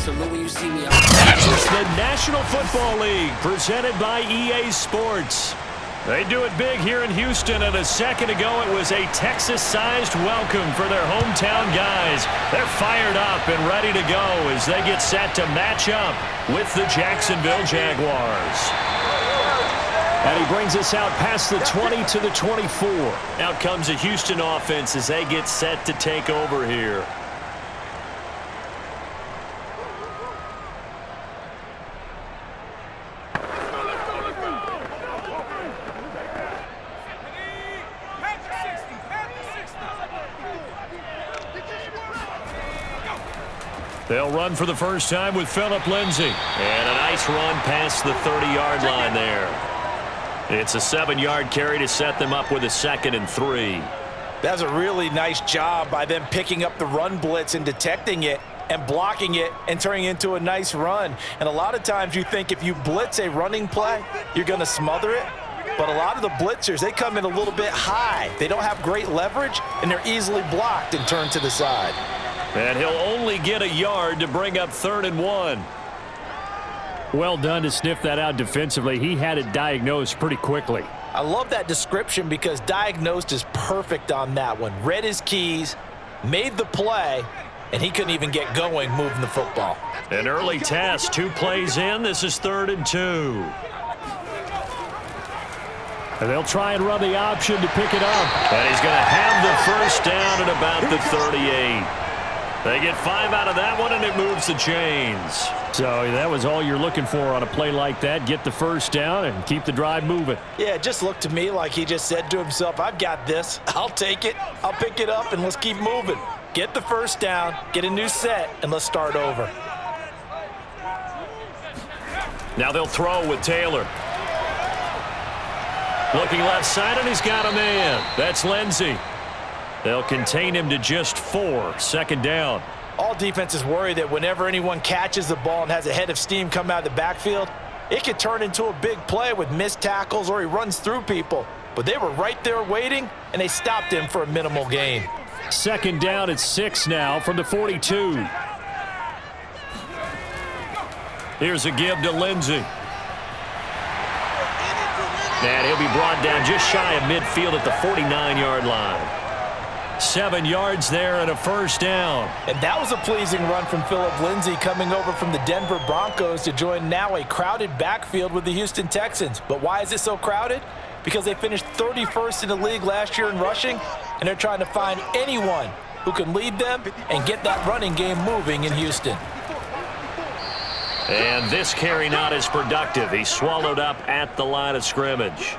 Salute when you see me. It's the National Football League presented by EA Sports. They do it big here in Houston, and a second ago it was a Texas-sized welcome for their hometown guys. They're fired up and ready to go as they get set to match up with the Jacksonville Jaguars. And he brings us out past the 20 to the 24. Out comes the Houston offense as they get set to take over here. They'll run for the first time with Phillip Lindsay. And a nice run past the 30-yard line there. It's a 7-yard carry to set them up with a 2nd and 3. That's a really nice job by them picking up the run blitz and detecting it and blocking it and turning it into a nice run. And a lot of times you think if you blitz a running play, you're going to smother it. But a lot of the blitzers, they come in a little bit high. They don't have great leverage, and they're easily blocked and turned to the side. And he'll only get a yard to bring up 3rd and 1. Well done to sniff that out defensively. He had it diagnosed pretty quickly. I love that description because diagnosed is perfect on that one. Read his keys, made the play, and he couldn't even get going moving the football. An early test, 2 plays in. This is 3rd and 2. And they'll try and run the option to pick it up. And he's going to have the first down at about the 38. They get 5 out of that one, and it moves the chains. So that was all you're looking for on a play like that. Get the first down and keep the drive moving. Yeah, it just looked to me like he just said to himself, I've got this. I'll take it. I'll pick it up, and let's keep moving. Get the first down, get a new set, and let's start over. Now they'll throw with Taylor. Looking left side, and he's got a man. That's Lindsay. They'll contain him to just 4. 2nd down. All defenses worry that whenever anyone catches the ball and has a head of steam come out of the backfield, it could turn into a big play with missed tackles or he runs through people. But they were right there waiting, and they stopped him for a minimal gain. 2nd down at 6 now from the 42. Here's a give to Lindsay. And he'll be brought down just shy of midfield at the 49-yard line. 7 yards there and a first down. And that was a pleasing run from Phillip Lindsay coming over from the Denver Broncos to join now a crowded backfield with the Houston Texans. But why is it so crowded? Because they finished 31st in the league last year in rushing, and they're trying to find anyone who can lead them and get that running game moving in Houston. And this carry not as productive. He's swallowed up at the line of scrimmage.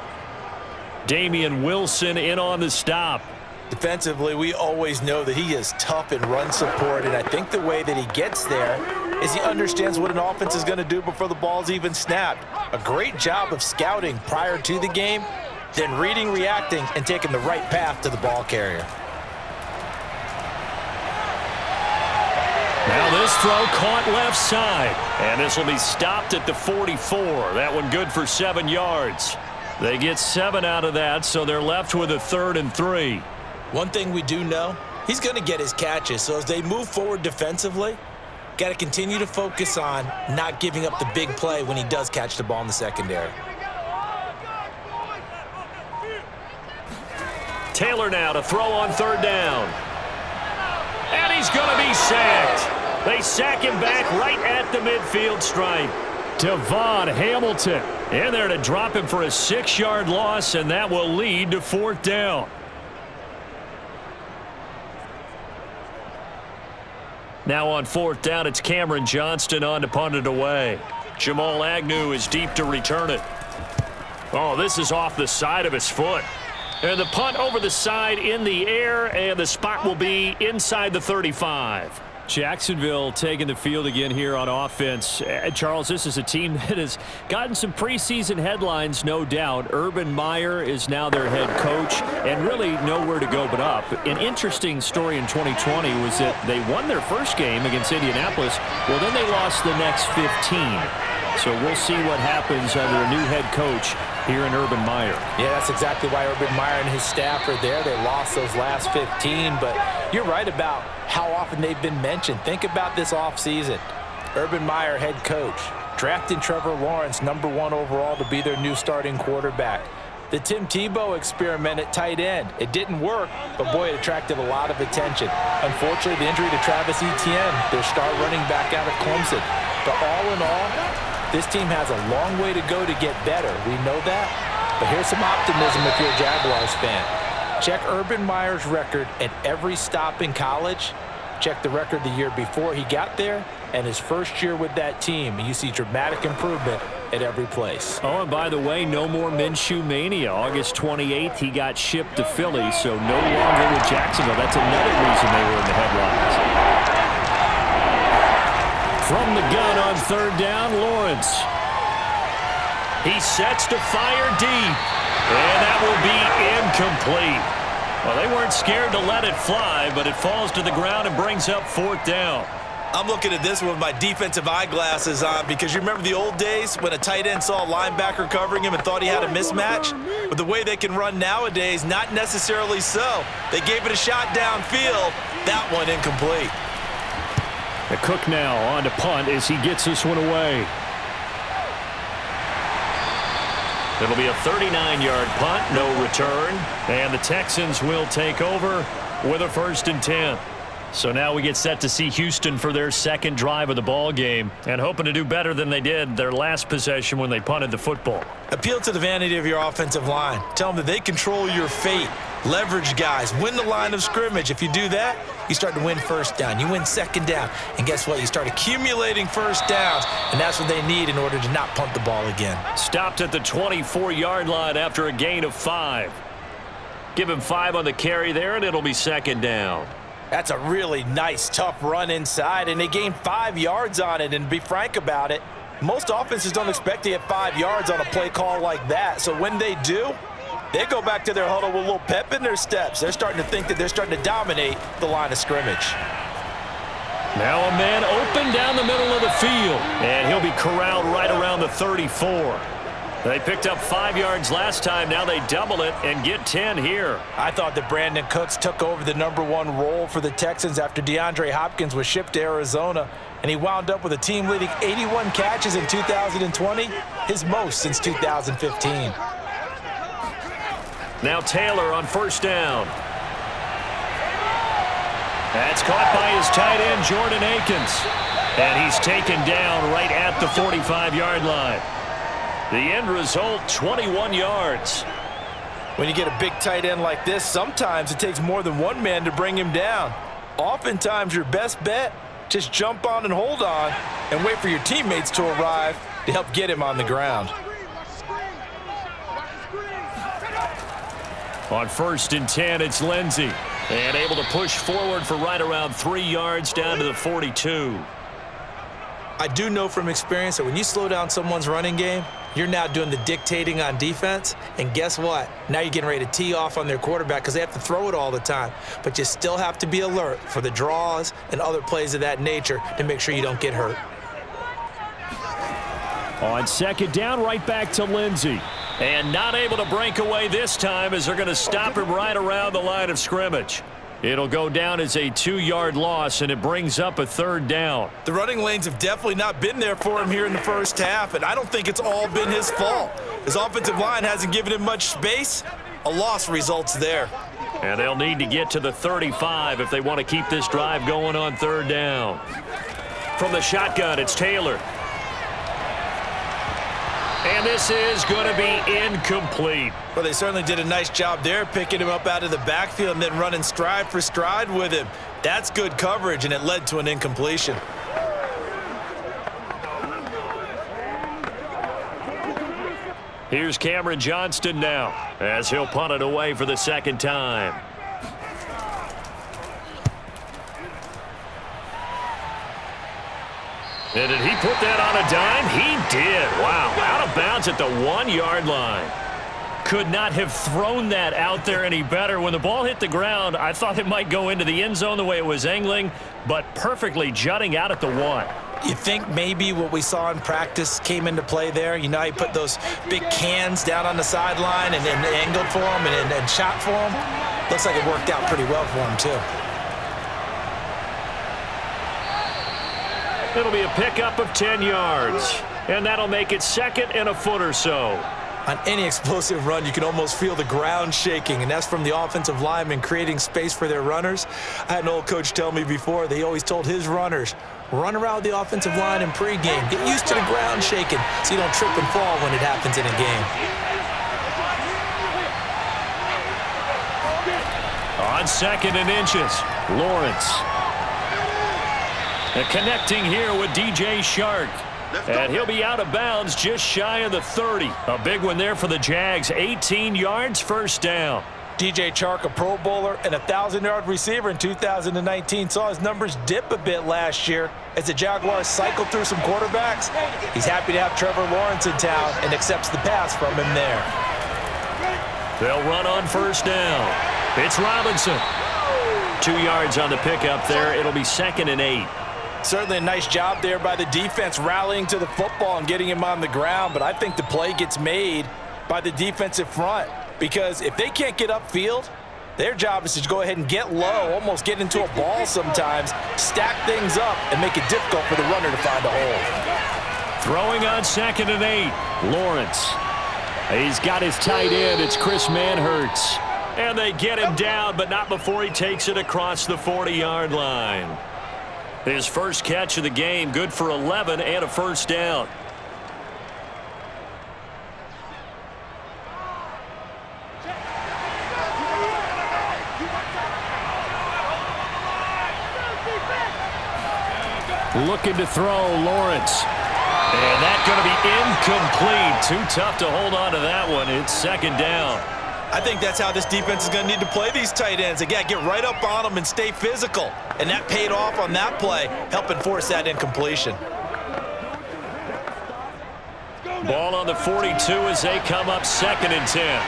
Damian Wilson in on the stop. Defensively, we always know that he is tough in run support, and I think the way that he gets there is he understands what an offense is going to do before the ball's even snapped. A great job of scouting prior to the game, then reading, reacting, and taking the right path to the ball carrier. Now this throw caught left side, and this will be stopped at the 44. That one good for 7 yards. They get 7 out of that, so they're left with a 3rd and 3. One thing we do know, he's going to get his catches. So as they move forward defensively, got to continue to focus on not giving up the big play when he does catch the ball in the secondary. Taylor now to throw on 3rd down. And he's going to be sacked. They sack him back right at the midfield stripe. Devon Hamilton in there to drop him for a 6-yard loss, and that will lead to 4th down. Now on 4th down, it's Cameron Johnston on to punt it away. Jamal Agnew is deep to return it. Oh, this is off the side of his foot. And the punt over the side in the air, and the spot will be inside the 35. Jacksonville taking the field again here on offense. Charles, this is a team that has gotten some preseason headlines, no doubt. Urban Meyer is now their head coach, and really nowhere to go but up. An interesting story in 2020 was that they won their first game against Indianapolis. Well, then they lost the next 15. So we'll see what happens under a new head coach here in Urban Meyer. Yeah, that's exactly why Urban Meyer and his staff are there. They lost those last 15, but you're right about how often they've been mentioned. Think about this offseason. Urban Meyer, head coach, drafting Trevor Lawrence #1 overall to be their new starting quarterback. The Tim Tebow experiment at tight end. It didn't work, but boy, it attracted a lot of attention. Unfortunately, the injury to Travis Etienne, their star running back out of Clemson. But all in all, this team has a long way to go to get better. We know that. But here's some optimism if you're a Jaguars fan. Check Urban Meyer's record at every stop in college. Check the record the year before he got there and his first year with that team. You see dramatic improvement at every place. Oh, and by the way, no more Minshew mania. August 28th, he got shipped to Philly, so no longer with Jacksonville. That's another reason they were in the headlines. From the gun on third down, Lawrence. He sets to fire deep, and that will be incomplete. Well, they weren't scared to let it fly, but it falls to the ground and brings up fourth down. I'm looking at this with my defensive eyeglasses on because you remember the old days when a tight end saw a linebacker covering him and thought he had a mismatch? But the way they can run nowadays, not necessarily so. They gave it a shot downfield. That one incomplete. The Cook now on to punt as he gets this one away. It'll be a 39-yard punt, no return. And the Texans will take over with a 1st and 10. So now we get set to see Houston for their second drive of the ball game and hoping to do better than they did their last possession when they punted the football. Appeal to the vanity of your offensive line. Tell them that they control your fate. Leverage guys. Win the line of scrimmage. If you do that, you start to win first down. You win second down. And guess what? You start accumulating first downs. And that's what they need in order to not punt the ball again. Stopped at the 24-yard line after a gain of 5. Give him 5 on the carry there, and it'll be second down. That's a really nice, tough run inside, and they gained 5 yards on it. And to be frank about it, most offenses don't expect to get 5 yards on a play call like that. So when they do, they go back to their huddle with a little pep in their steps. They're starting to think that they're starting to dominate the line of scrimmage. Now a man open down the middle of the field, and he'll be corralled right around the 34. They picked up 5 yards last time. Now they double it and get 10 here. I thought that Brandon Cooks took over the #1 role for the Texans after DeAndre Hopkins was shipped to Arizona, and he wound up with a team-leading 81 catches in 2020, his most since 2015. Now Taylor on first down. That's caught by his tight end, Jordan Akins. And he's taken down right at the 45-yard line. The end result, 21 yards. When you get a big tight end like this, sometimes it takes more than one man to bring him down. Oftentimes, your best bet, just jump on and hold on and wait for your teammates to arrive to help get him on the ground. On 1st and 10, it's Lindsey. And able to push forward for right around 3 yards down to the 42. I do know from experience that when you slow down someone's running game, you're now doing the dictating on defense. And guess what? Now you're getting ready to tee off on their quarterback because they have to throw it all the time. But you still have to be alert for the draws and other plays of that nature to make sure you don't get hurt. On 2nd down, right back to Lindsey. And not able to break away this time as they're going to stop him right around the line of scrimmage. It'll go down as a 2-yard loss, and it brings up a 3rd down. The running lanes have definitely not been there for him here in the first half, and I don't think it's all been his fault. His offensive line hasn't given him much space. A loss results there. And they'll need to get to the 35 if they want to keep this drive going on 3rd down. From the shotgun, it's Taylor. And this is going to be incomplete. Well, they certainly did a nice job there, picking him up out of the backfield and then running stride for stride with him. That's good coverage, and it led to an incompletion. Here's Cameron Johnston now as he'll punt it away for the 2nd time. And did he put that on a dime? He did. Wow. Out of bounds at the 1-yard line. Could not have thrown that out there any better. When the ball hit the ground, I thought it might go into the end zone the way it was angling, but perfectly jutting out at the 1. You think maybe what we saw in practice came into play there? You know, he put those big cans down on the sideline and angled for him and shot for him. Looks like it worked out pretty well for him, too. It'll be a pickup of 10 yards. And that'll make it second and a foot or so. On any explosive run, you can almost feel the ground shaking, and that's from the offensive linemen creating space for their runners. I had an old coach tell me before, he always told his runners, run around the offensive line in pregame. Get used to the ground shaking so you don't trip and fall when it happens in a game. On second and inches, Lawrence. And connecting here with DJ Shark. And he'll be out of bounds just shy of the 30. A big one there for the Jags. 18 yards, first down. DJ Chark, a Pro Bowler and a 1,000-yard receiver in 2019, saw his numbers dip a bit last year as the Jaguars cycled through some quarterbacks. He's happy to have Trevor Lawrence in town and accepts the pass from him there. They'll run on first down. It's Robinson. 2 yards on the pickup there. It'll be second and 8. Certainly a nice job there by the defense rallying to the football and getting him on the ground, but I think the play gets made by the defensive front because if they can't get upfield, their job is to go ahead and get low, almost get into a ball sometimes, stack things up, and make it difficult for the runner to find a hole. Throwing on second and 8, Lawrence. He's got his tight end. It's Chris Manhertz. And they get him down, but not before he takes it across the 40-yard line. His first catch of the game, good for 11 and a first down. Looking to throw, Lawrence. And that's going to be incomplete. Too tough to hold on to that one. It's second down. I think that's how this defense is going to need to play these tight ends. They got to get right up on them and stay physical. And that paid off on that play, helping force that incompletion. Ball on the 42 as they come up second and 10.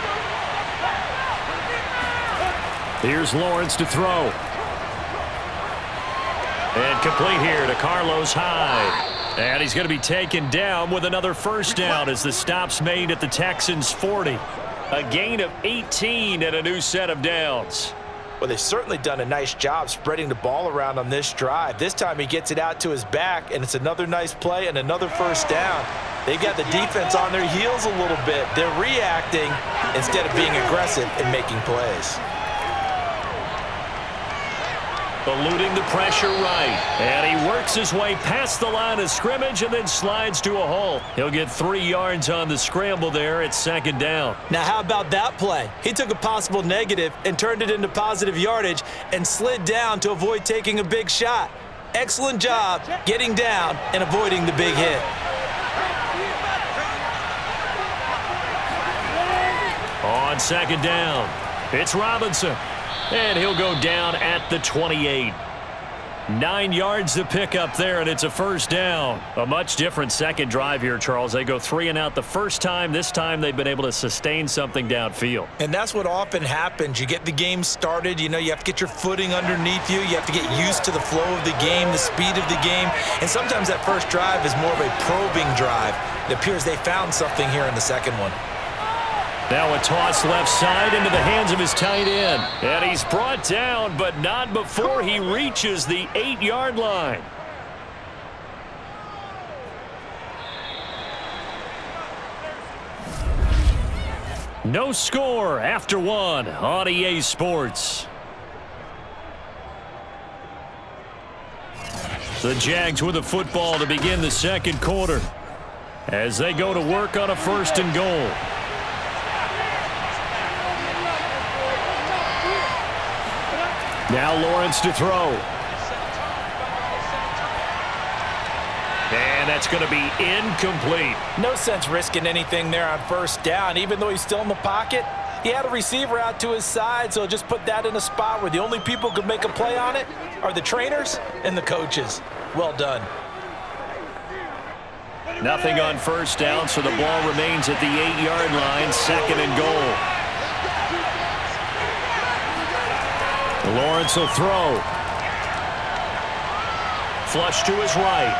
Here's Lawrence to throw. And complete here to Carlos Hyde. And he's going to be taken down with another first down as the stop's made at the Texans' 40. A gain of 18 and a new set of downs. Well, they've certainly done a nice job spreading the ball around on this drive. This time he gets it out to his back, and it's another nice play and another first down. They've got the defense on their heels a little bit. They're reacting instead of being aggressive and making plays. Eluding the pressure right. And he works his way past the line of scrimmage and then slides to a hole. He'll get 3 yards on the scramble there at second down. Now, how about that play? He took a possible negative and turned it into positive yardage and slid down to avoid taking a big shot. Excellent job getting down and avoiding the big hit. On second down, it's Robinson. And he'll go down at the 28. 9 yards to pick up there, and it's a first down. A much different second drive here, Charles. They go 3 and out the first time. This time they've been able to sustain something downfield. And that's what often happens. You get the game started. You know, you have to get your footing underneath you. You have to get used to the flow of the game, the speed of the game. And sometimes that first drive is more of a probing drive. It appears they found something here in the second one. Now a toss left side into the hands of his tight end. And he's brought down, but not before he reaches the 8-yard line. No score after one on EA Sports. The Jags with the football to begin the second quarter as they go to work on a first and goal. Now Lawrence to throw. And that's going to be incomplete. No sense risking anything there on first down. Even though he's still in the pocket, he had a receiver out to his side, so just put that in a spot where the only people who can make a play on it are the trainers and the coaches. Well done. Nothing on first down, so the ball remains at the 8-yard line, second and goal. Lawrence will throw. Flush to his right.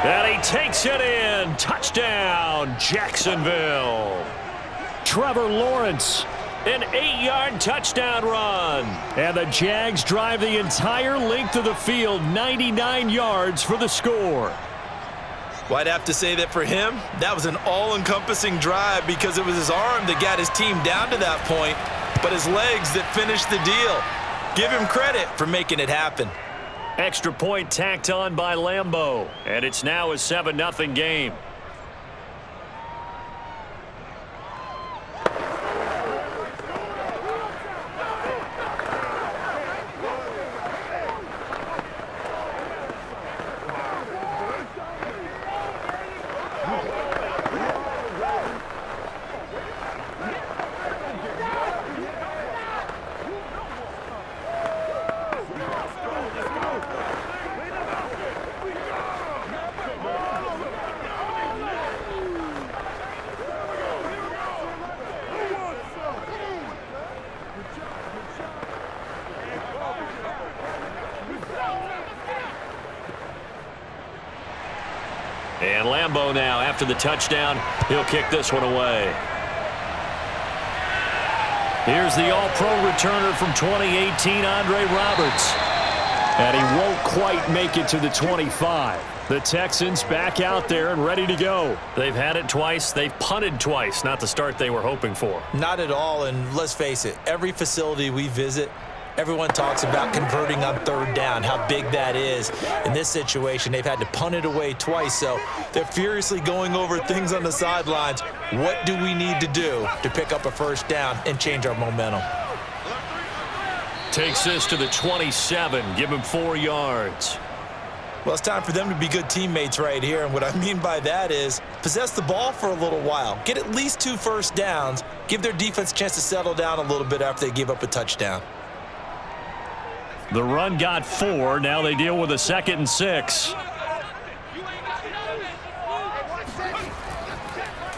And he takes it in. Touchdown, Jacksonville. Trevor Lawrence An 8-yard touchdown run. And the Jags drive the entire length of the field, 99 yards for the score. Well, I'd have to say that for him, that was an all-encompassing drive because it was his arm that got his team down to that point, but his legs that finished the deal. Give him credit for making it happen. Extra point tacked on by Lambeau, and it's now a 7-0 game. And Lambeau now, after the touchdown, he'll kick this one away. Here's the All-Pro returner from 2018, Andre Roberts. And he won't quite make it to the 25. The Texans back out there and ready to go. They've had it twice. They've punted twice. Not the start they were hoping for. Not at all, and let's face it, every facility we visit, everyone talks about converting on third down, how big that is. In this situation, they've had to punt it away twice, so they're furiously going over things on the sidelines. What do we need to do to pick up a first down and change our momentum? Takes this to the 27. Give him 4 yards. Well, it's time for them to be good teammates right here, and what I mean by that is possess the ball for a little while. Get at least 2 first downs. Give their defense a chance to settle down a little bit after they give up a touchdown. The run got 4. Now they deal with a 2nd and 6.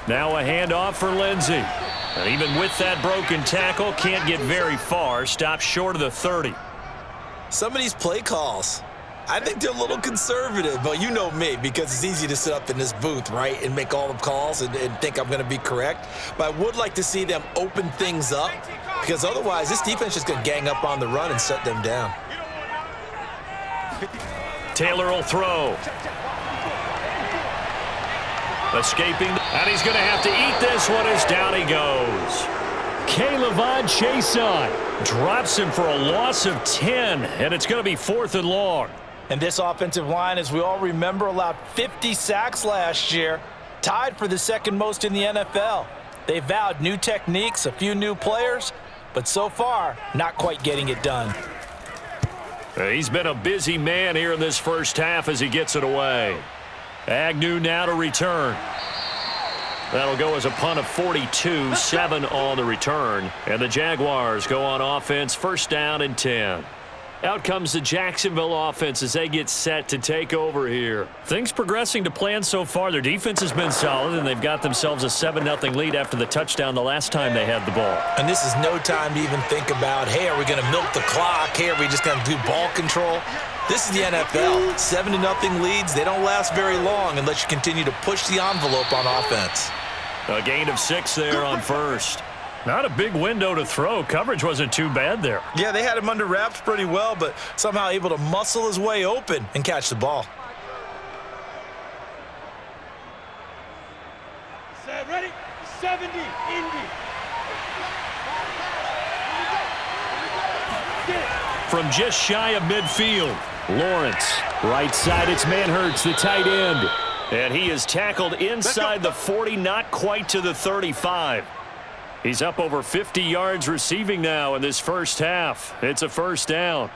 Now a handoff for Lindsey. And even with that broken tackle, can't get very far. Stopped short of the 30. Some of these play calls, I think they're a little conservative, but you know me, because it's easy to sit up in this booth, right, and make all the calls and think I'm going to be correct. But I would like to see them open things up, because otherwise this defense is going to gang up on the run and shut them down. Taylor will throw. Escaping, and he's going to have to eat this one as down he goes. K'Lavon Chaisson drops him for a loss of 10, and it's going to be 4th and long. And this offensive line, as we all remember, allowed 50 sacks last year, tied for the 2nd most in the NFL. They vowed new techniques, a few new players, but so far, not quite getting it done. He's been a busy man here in this first half as he gets it away. Agnew now to return. That'll go as a punt of 42, 7 on the return. And the Jaguars go on offense, 1st down and 10. Out comes the Jacksonville offense as they get set to take over here. Things progressing to plan so far. Their defense has been solid, and they've got themselves a 7-0 lead after the touchdown the last time they had the ball. And this is no time to even think about, hey, are we going to milk the clock? Hey, are we just going to do ball control? This is the NFL. 7-0 leads, they don't last very long unless you continue to push the envelope on offense. A gain of 6 there on 1st. Not a big window to throw. Coverage wasn't too bad there. Yeah, they had him under wraps pretty well, but somehow able to muscle his way open and catch the ball. Set, ready? 70, Indy. From just shy of midfield, Lawrence. Right side, it's Manhertz, the tight end. And he is tackled inside the 40, not quite to the 35. He's up over 50 yards receiving now in this first half. It's a 1st down.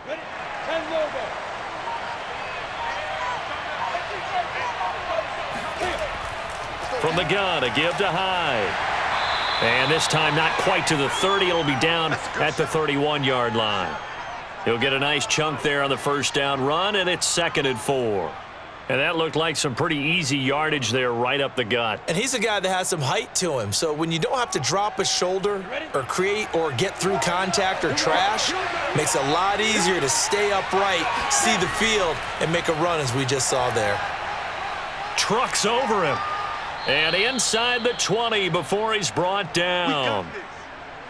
Ready? 10 logo. From the gun, a give to Hyde. And this time not quite to the 30. It'll be down at the 31-yard line. He'll get a nice chunk there on the 1st down run, and it's 2nd and 4. And that looked like some pretty easy yardage there right up the gut. And he's a guy that has some height to him. So when you don't have to drop a shoulder or create or get through contact or trash, makes it a lot easier to stay upright, see the field, and make a run as we just saw there. Trucks over him. And inside the 20 before he's brought down.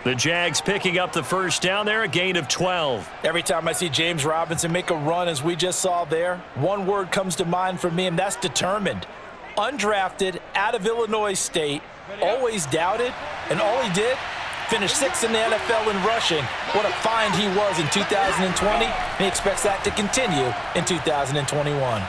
The Jags picking up the first down there, a gain of 12. Every time I see James Robinson make a run, as we just saw there, one word comes to mind for me, and that's determined. Undrafted, out of Illinois State, always doubted, and all he did, finished 6th in the NFL in rushing. What a find he was in 2020, and he expects that to continue in 2021.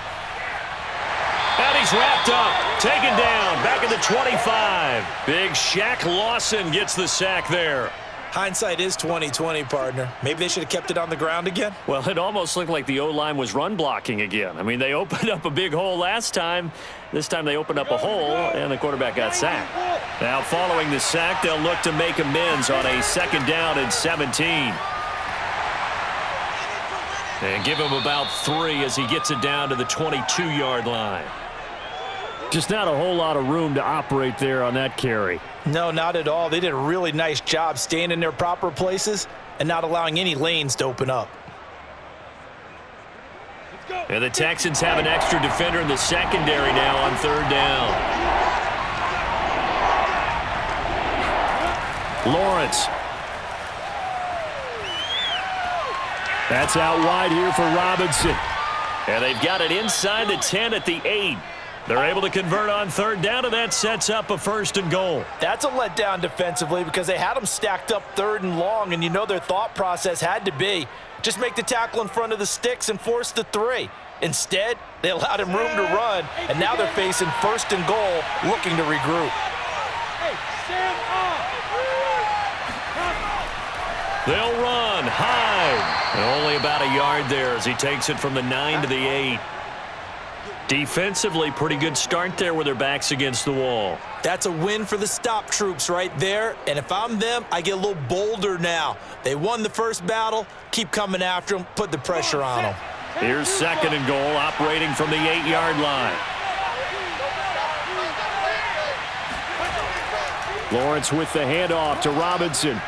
And he's wrapped up, taken down, back at the 25. Big Shaq Lawson gets the sack there. Hindsight is 20/20, partner. Maybe they should have kept it on the ground again. Well, it almost looked like the O-line was run blocking again. I mean, they opened up a big hole last time. This time they opened up a hole, and the quarterback got sacked. Now, following the sack, they'll look to make amends on a 2nd down and 17. And give him about 3 as he gets it down to the 22-yard line. Just not a whole lot of room to operate there on that carry. No, not at all. They did a really nice job staying in their proper places and not allowing any lanes to open up. And the Texans have an extra defender in the secondary now on 3rd down. Lawrence. That's out wide here for Robinson. And they've got it inside the 10 at the 8. They're able to convert on 3rd down, and that sets up a 1st and goal. That's a letdown defensively because they had them stacked up 3rd and long, and you know their thought process had to be just make the tackle in front of the sticks and force the 3. Instead, they allowed him room to run, and now they're facing 1st and goal, looking to regroup. They'll run, hide, and only about a yard there as he takes it from the 9 to the 8. Defensively, pretty good start there with their backs against the wall. That's a win for the stop troops right there, and if I'm them, I get a little bolder now. They won the first battle, keep coming after them, put the pressure on them. Here's 2nd and goal, operating from the 8-yard line. Lawrence with the handoff to Robinson.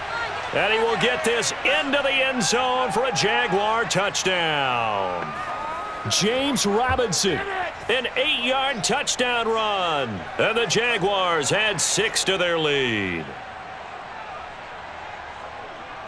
And he will get this into the end zone for a Jaguar touchdown. James Robinson, an 8-yard touchdown run. And the Jaguars add 6 to their lead.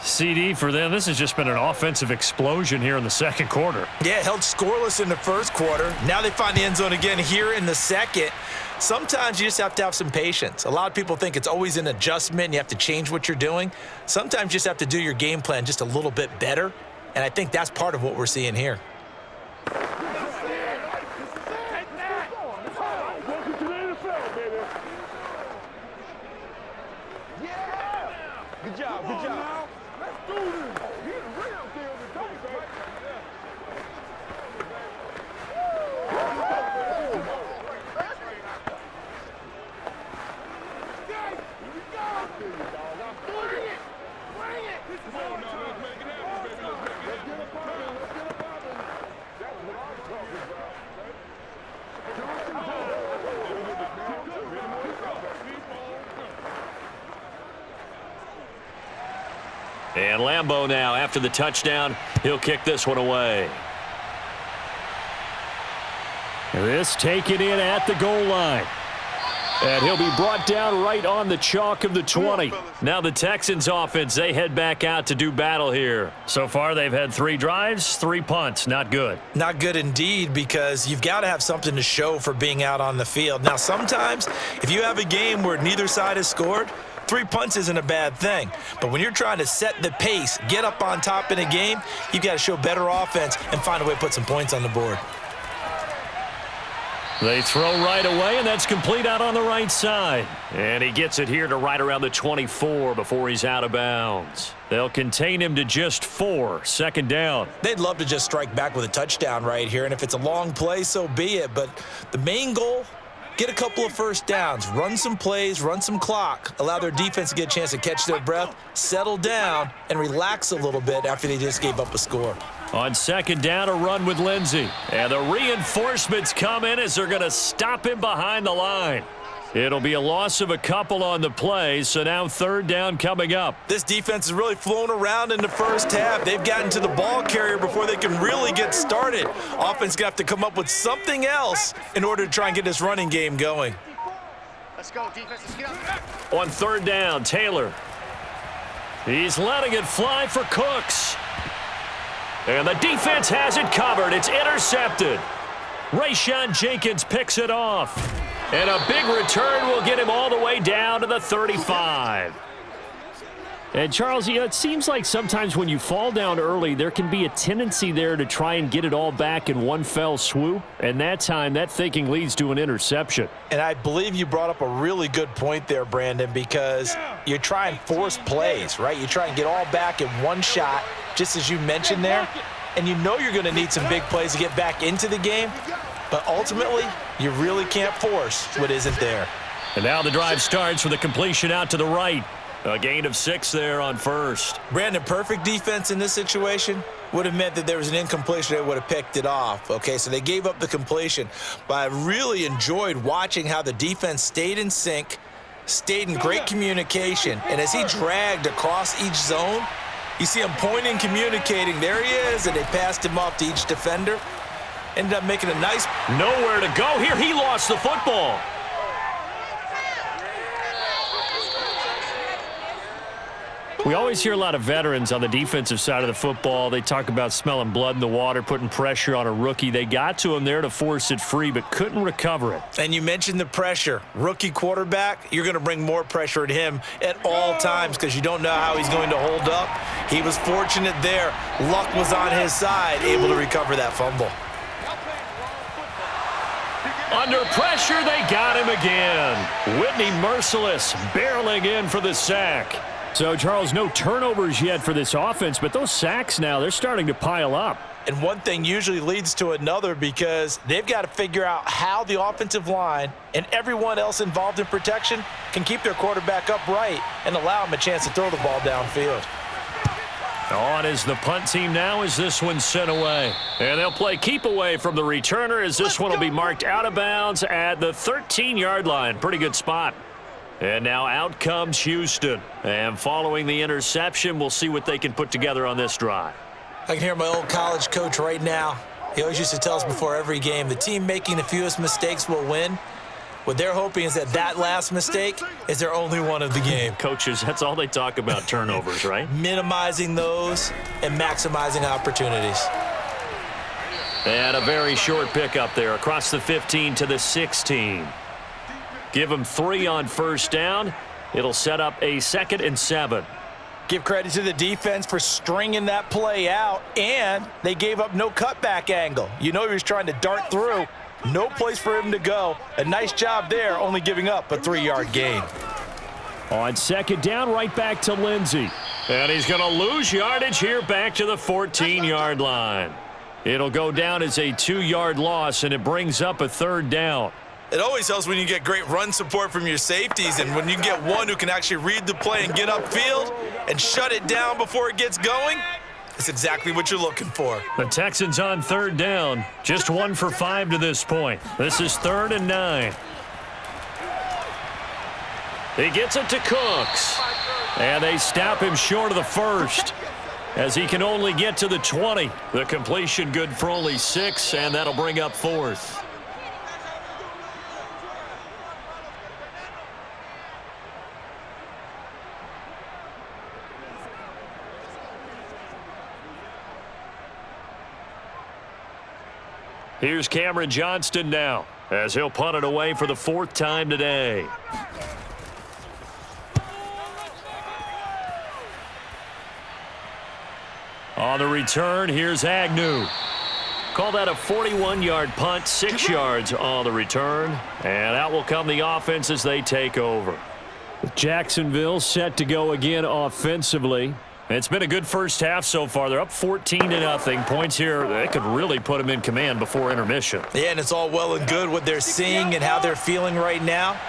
CD for them, this has just been an offensive explosion here in the 2nd quarter. Yeah, held scoreless in the 1st quarter. Now they find the end zone again here in the 2nd. Sometimes you just have to have some patience. A lot of people think it's always an adjustment and you have to change what you're doing. Sometimes you just have to do your game plan just a little bit better, and I think that's part of what we're seeing here. Good job, good job. Let's do this. He's real deal today, And Lambeau now, after the touchdown, he'll kick this one away. This taken in at the goal line. And he'll be brought down right on the chalk of the 20. Now the Texans offense, they head back out to do battle here. So far they've had 3 drives, 3 punts. Not good. Not good indeed, because you've got to have something to show for being out on the field. Now sometimes if you have a game where neither side has scored, 3 punts isn't a bad thing. But when you're trying to set the pace, get up on top in a game, you've got to show better offense and find a way to put some points on the board. They throw right away, and that's complete out on the right side. And he gets it here to right around the 24 before he's out of bounds. They'll contain him to just 4, 2nd down. They'd love to just strike back with a touchdown right here, and if it's a long play, so be it. But the main goal, get a couple of first downs, run some plays, run some clock, allow their defense to get a chance to catch their breath, settle down, and relax a little bit after they just gave up a score. On 2nd down, a run with Lindsey. And the reinforcements come in as they're going to stop him behind the line. It'll be a loss of a couple on the play, so now 3rd down coming up. This defense has really flown around in the first half. They've gotten to the ball carrier before they can really get started. Offense going to have to come up with something else in order to try and get this running game going. Let's go, defense. Let's get up. On third down, Taylor. He's letting it fly for Cooks. And the defense has it covered. It's intercepted. Rayshawn Jenkins picks it off. And a big return will get him all the way down to the 35. And, Charles, it seems like sometimes when you fall down early, there can be a tendency there to try and get it all back in one fell swoop. And that time, that thinking leads to an interception. And I believe you brought up a really good point there, Brandon, because you try and force plays, right? You try and get all back in one shot, just as you mentioned there. And you know you're going to need some big plays to get back into the game. But ultimately, you really can't force what isn't there. And now the drive starts with a completion out to the right. A gain of 6 there on first. Brandon, perfect defense in this situation would have meant that there was an incompletion. They would have picked it off. Okay, so they gave up the completion. But I really enjoyed watching how the defense stayed in sync, stayed in great communication. And as he dragged across each zone, you see him pointing, communicating. There he is, and they passed him off to each defender. Ended up making a nice... Nowhere to go here. He lost the football. We always hear a lot of veterans on the defensive side of the football. They talk about smelling blood in the water, putting pressure on a rookie. They got to him there to force it free, but couldn't recover it. And you mentioned the pressure. Rookie quarterback, you're going to bring more pressure at him at all times because you don't know how he's going to hold up. He was fortunate there. Luck was on his side, able to recover that fumble. Under pressure, they got him again. Whitney Merciless barreling in for the sack. So, Charles, no turnovers yet for this offense, but those sacks now, they're starting to pile up. And one thing usually leads to another because they've got to figure out how the offensive line and everyone else involved in protection can keep their quarterback upright and allow him a chance to throw the ball downfield. On is the punt team now as this one's sent away. And they'll play keep away from the returner as this one will be marked out of bounds at the 13-yard line. Pretty good spot. And now out comes Houston. And following the interception, we'll see what they can put together on this drive. I can hear my old college coach right now. He always used to tell us before every game, the team making the fewest mistakes will win. What they're hoping is that last mistake is their only one of the game. Coaches, that's all they talk about, turnovers, right? Minimizing those and maximizing opportunities. And a very short pickup there across the 15 to the 16. Give them 3 on first down. It'll set up a 2nd and 7. Give credit to the defense for stringing that play out, and they gave up no cutback angle. You know he was trying to dart through. No place for him to go. A nice job there, only giving up a 3-yard gain. On 2nd down, right back to Lindsey. And he's going to lose yardage here back to the 14-yard line. It'll go down as a 2-yard loss, and it brings up a 3rd down. It always helps when you get great run support from your safeties, and when you get one who can actually read the play and get upfield and shut it down before it gets going, it's exactly what you're looking for. The Texans on 3rd down, just 1 for 5 to this point. This is 3rd and 9. He gets it to Cooks, and they stop him short of the 1st as he can only get to the 20. The completion good for only 6, and that'll bring up 4th. Here's Cameron Johnston now as he'll punt it away for the 4th time today. On the return, here's Agnew. Call that a 41-yard punt, 6 yards on the return. And out will come the offense as they take over. Jacksonville set to go again offensively. It's been a good first half so far. They're up 14-0. Points here, they could really put them in command before intermission. Yeah, and it's all well and good what they're seeing and how they're feeling right now.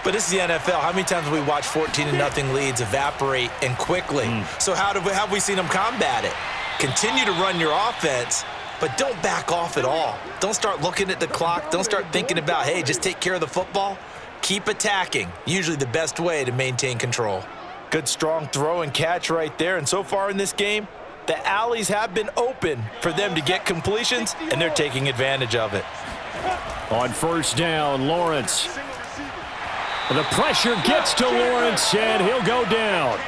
But this is the NFL. How many times have we watched 14-0 leads evaporate and quickly? So have we seen them combat it? Continue to run your offense, but don't back off at all. Don't start looking at the clock. Don't start thinking about, hey, just take care of the football. Keep attacking. Usually the best way to maintain control. Good strong throw and catch right there. And so far in this game, the alleys have been open for them to get completions, and they're taking advantage of it. On 1st down, Lawrence. The pressure gets to Lawrence, and he'll go down.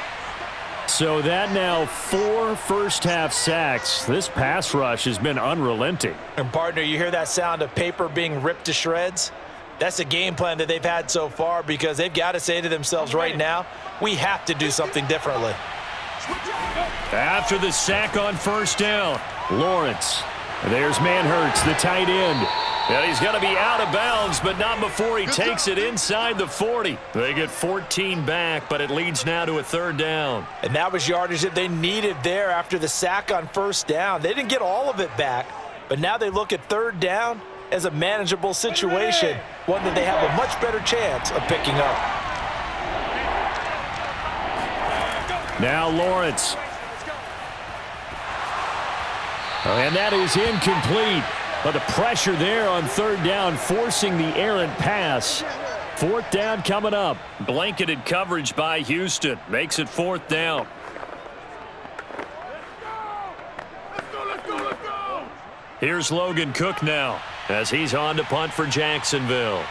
So that now 4 first-half sacks. This pass rush has been unrelenting. And, partner, you hear that sound of paper being ripped to shreds? That's a game plan that they've had so far because they've got to say to themselves right now, we have to do something differently. After the sack on first down, Lawrence. There's Manhurts, the tight end. And he's going to be out of bounds, but not before he takes it inside the 40. They get 14 back, but it leads now to a 3rd down. And that was yardage that they needed there after the sack on first down. They didn't get all of it back, but now they look at 3rd down as a manageable situation, one that they have a much better chance of picking up. Now Lawrence. And that is incomplete. But the pressure there on 3rd down, forcing the errant pass. 4th down coming up. Blanketed coverage by Houston. Makes it 4th down. Here's Logan Cook now as he's on to punt for Jacksonville.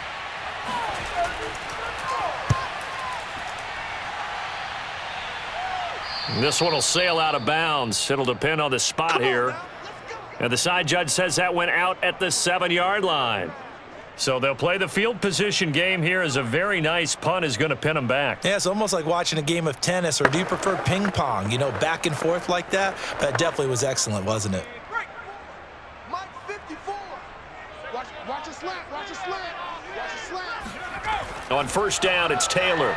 This one will sail out of bounds. It'll depend on the spot here. And the side judge says that went out at the 7-yard line. So they'll play the field position game here as a very nice punt is going to pin them back. Yeah, it's almost like watching a game of tennis, or do you prefer ping pong? You know, back and forth like that? That definitely was excellent, wasn't it? Mike 54. Watch a slant. Watch a slant. Watch a slant. On first down, it's Taylor.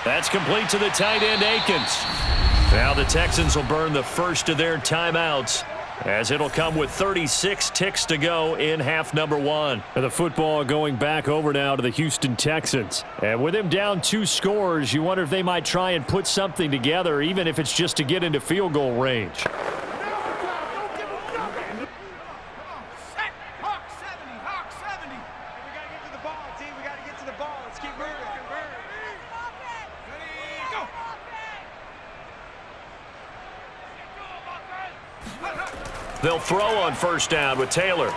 That's complete to the tight end, Akins. Now the Texans will burn the first of their timeouts as it'll come with 36 ticks to go in half number 1. And the football going back over now to the Houston Texans. And with them down 2 scores, you wonder if they might try and put something together, even if it's just to get into field goal range. They'll throw on first down with Taylor.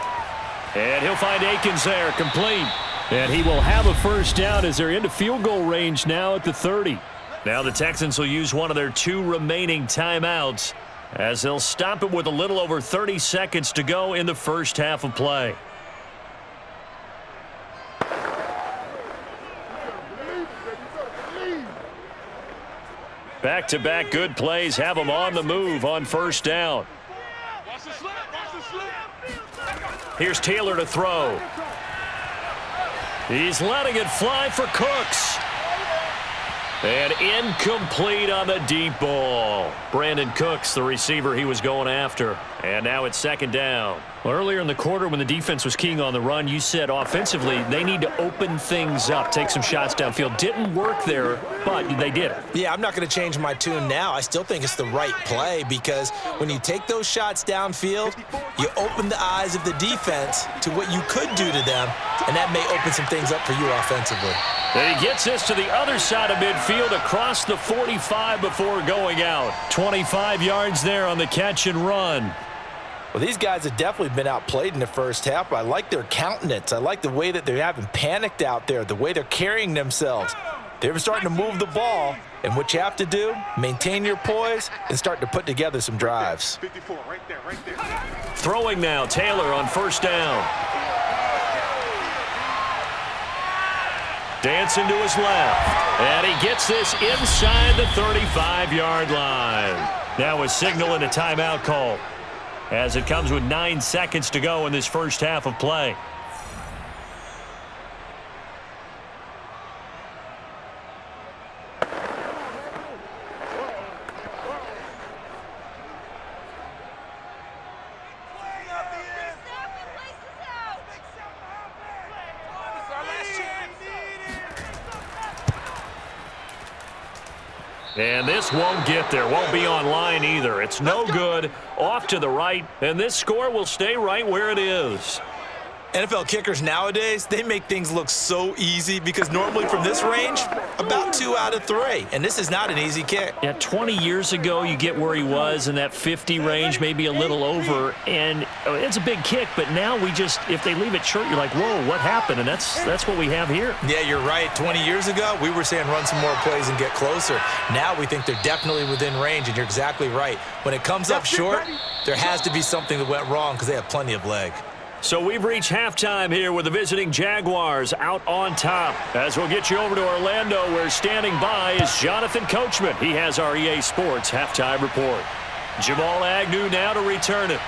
And he'll find Akins there, complete. And he will have a first down as they're into field goal range now at the 30. Now the Texans will use one of their 2 remaining timeouts as they'll stop it with a little over 30 seconds to go in the first half of play. Back-to-back good plays have them on the move on first down. Here's Taylor to throw. He's letting it fly for Cooks. And incomplete on the deep ball. Brandon Cooks, the receiver he was going after. And now it's 2nd down. Well, earlier in the quarter when the defense was keying on the run, you said offensively they need to open things up, take some shots downfield. Didn't work there, but they did it. Yeah, I'm not going to change my tune now. I still think it's the right play because when you take those shots downfield, you open the eyes of the defense to what you could do to them, and that may open some things up for you offensively. And he gets this to the other side of midfield across the 45 before going out. 25 yards there on the catch and run. Well, these guys have definitely been outplayed in the first half. I like their countenance. I like the way that they haven't panicked out there, the way they're carrying themselves. They're starting to move the ball, and what you have to do, maintain your poise and start to put together some drives. 54, right there. Throwing now, Taylor on first down. Dancing to his left. And he gets this inside the 35-yard line. Now a signal and a timeout call as it comes with 9 seconds to go in this first half of play. And this won't get there, won't be on line either. It's no good, off to the right, and this score will stay right where it is. NFL kickers nowadays, they make things look so easy because normally from this range, about 2 out of 3. And this is not an easy kick. Yeah, 20 years ago, you get where he was in that 50 range, maybe a little over. And it's a big kick, but now we just, if they leave it short, you're like, whoa, what happened? And that's what we have here. Yeah, you're right. 20 years ago, we were saying run some more plays and get closer. Now we think they're definitely within range, and you're exactly right. When it comes up short, there has to be something that went wrong because they have plenty of leg. So we've reached halftime here with the visiting Jaguars out on top. As we'll get you over to Orlando, where standing by is Jonathan Coachman. He has our EA Sports halftime report. Jamal Agnew now to return it.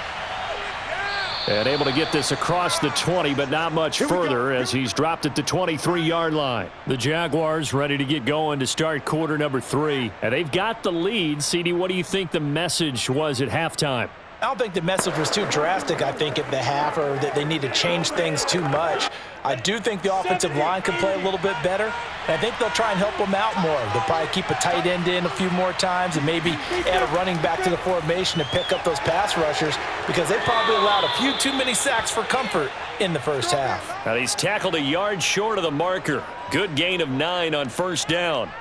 And able to get this across the 20, but not much further as he's dropped at the 23-yard line. The Jaguars ready to get going to start quarter number 3. And they've got the lead. CD, what do you think the message was at halftime? I don't think the message was too drastic, I think, at the half, or that they need to change things too much. I do think the offensive line can play a little bit better, and I think they'll try and help them out more. They'll probably keep a tight end in a few more times and maybe add a running back to the formation to pick up those pass rushers because they probably allowed a few too many sacks for comfort in the first half. Now he's tackled a yard short of the marker. Good gain of 9 on first down.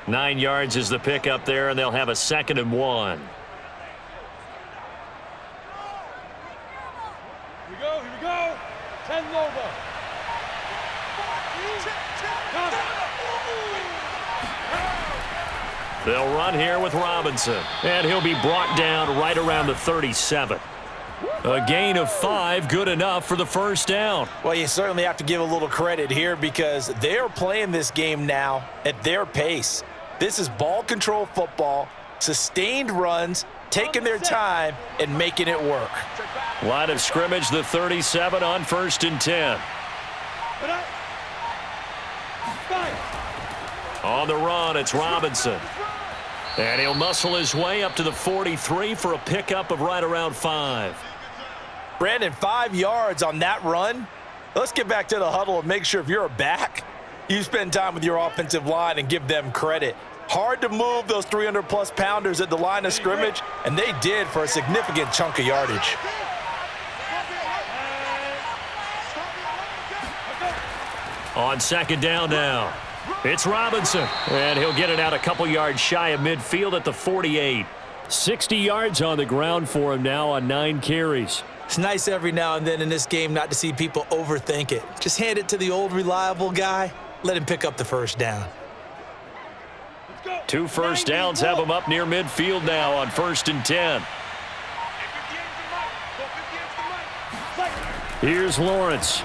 9 yards is the pickup there, and they'll have a 2nd and 1. Here we go. 10 over. They'll run here with Robinson, and he'll be brought down right around the 37. A gain of 5, good enough for the first down. Well, you certainly have to give a little credit here because they're playing this game now at their pace. This is ball control football, sustained runs, taking their time and making it work. Line of scrimmage, the 37 on 1st and 10. On the run, it's Robinson. And he'll muscle his way up to the 43 for a pickup of right around 5. Brandon, 5 yards on that run. Let's get back to the huddle and make sure if you're a back, you spend time with your offensive line and give them credit. Hard to move those 300-plus pounders at the line of scrimmage, and they did for a significant chunk of yardage. On 2nd down now, it's Robinson, and he'll get it out a couple yards shy of midfield at the 48. 60 yards on the ground for him now on 9 carries. It's nice every now and then in this game not to see people overthink it. Just hand it to the old reliable guy. Let him pick up the first down. 2 first downs have him up near midfield now on 1st and 10. Here's Lawrence.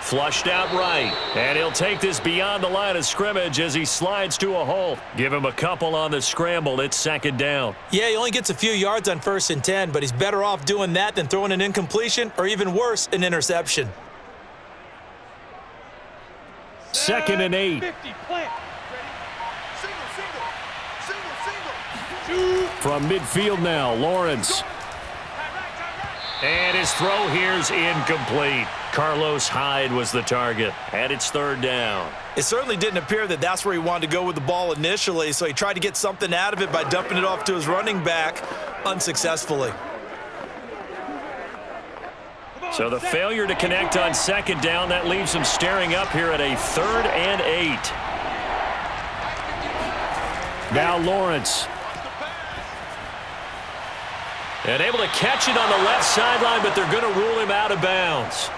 Flushed out right, and he'll take this beyond the line of scrimmage as he slides to a halt. Give him a couple on the scramble. It's 2nd down. Yeah, he only gets a few yards on 1st and 10, but he's better off doing that than throwing an incompletion or even worse, an interception. 2nd and 8. From midfield now, Lawrence. And his throw here's incomplete. Carlos Hyde was the target, and it's 3rd down. It certainly didn't appear that that's where he wanted to go with the ball initially, so he tried to get something out of it by dumping it off to his running back unsuccessfully. So the failure to connect on 2nd down, that leaves him staring up here at a 3rd and 8. Now Lawrence. And able to catch it on the left sideline, but they're going to rule him out of bounds.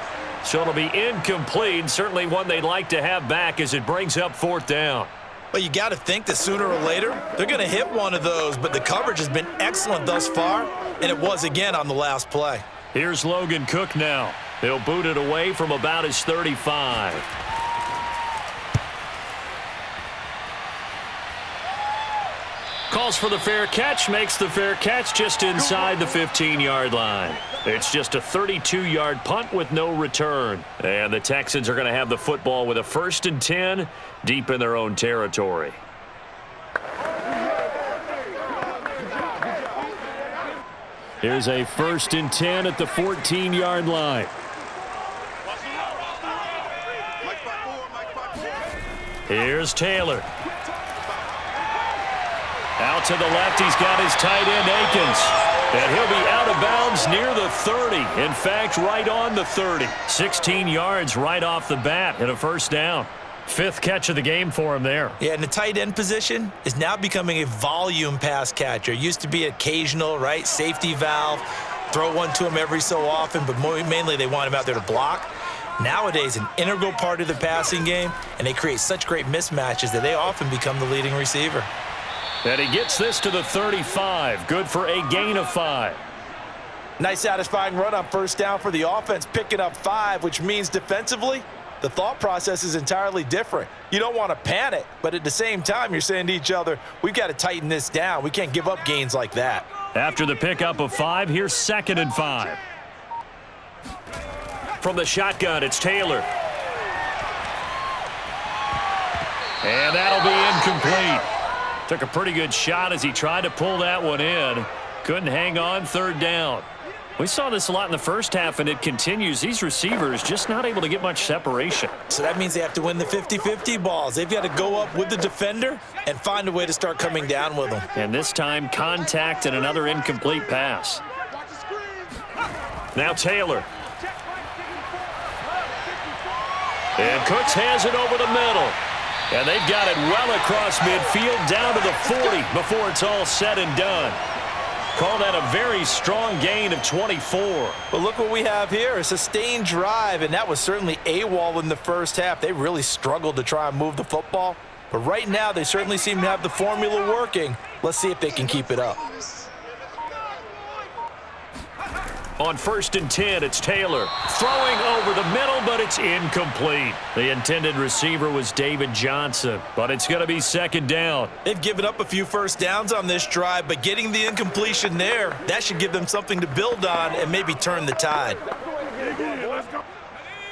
So it'll be incomplete, certainly one they'd like to have back as it brings up 4th down. Well, you got to think that sooner or later they're going to hit one of those, but the coverage has been excellent thus far, and it was again on the last play. Here's Logan Cook now. He'll boot it away from about his 35. Calls for the fair catch, makes the fair catch just inside the 15-yard line. It's just a 32-yard punt with no return. And the Texans are going to have the football with a 1st and 10 deep in their own territory. Here's a 1st and 10 at the 14-yard line. Here's Taylor. Out to the left, he's got his tight end, Akins. And he'll be out of bounds near the 30. In fact, right on the 30. 16 yards right off the bat and a first down. 5th catch of the game for him there. Yeah, and the tight end position is now becoming a volume pass catcher. Used to be occasional, right? Safety valve. Throw one to him every so often, but mainly they want him out there to block. Nowadays, an integral part of the passing game, and they create such great mismatches that they often become the leading receiver. And he gets this to the 35. Good for a gain of 5. Nice satisfying run on first down for the offense, picking up 5, which means defensively, the thought process is entirely different. You don't want to panic, but at the same time, you're saying to each other, we've got to tighten this down. We can't give up gains like that. After the pickup of 5, here's 2nd and 5. From the shotgun, it's Taylor. And that'll be incomplete. Took a pretty good shot as he tried to pull that one in. Couldn't hang on, 3rd down. We saw this a lot in the first half, and it continues. These receivers just not able to get much separation. So that means they have to win the 50-50 balls. They've got to go up with the defender and find a way to start coming down with them. And this time, contact and another incomplete pass. Now Taylor. And Cooks has it over the middle. And they've got it well across midfield down to the 40 before it's all said and done. Call that a very strong gain of 24. But look what we have here, a sustained drive, and that was certainly AWOL in the first half. They really struggled to try and move the football. But right now, they certainly seem to have the formula working. Let's see if they can keep it up. On 1st and 10, it's Taylor. Throwing over the middle, but it's incomplete. The intended receiver was David Johnson, but it's going to be 2nd down. They've given up a few first downs on this drive, but getting the incompletion there, that should give them something to build on and maybe turn the tide.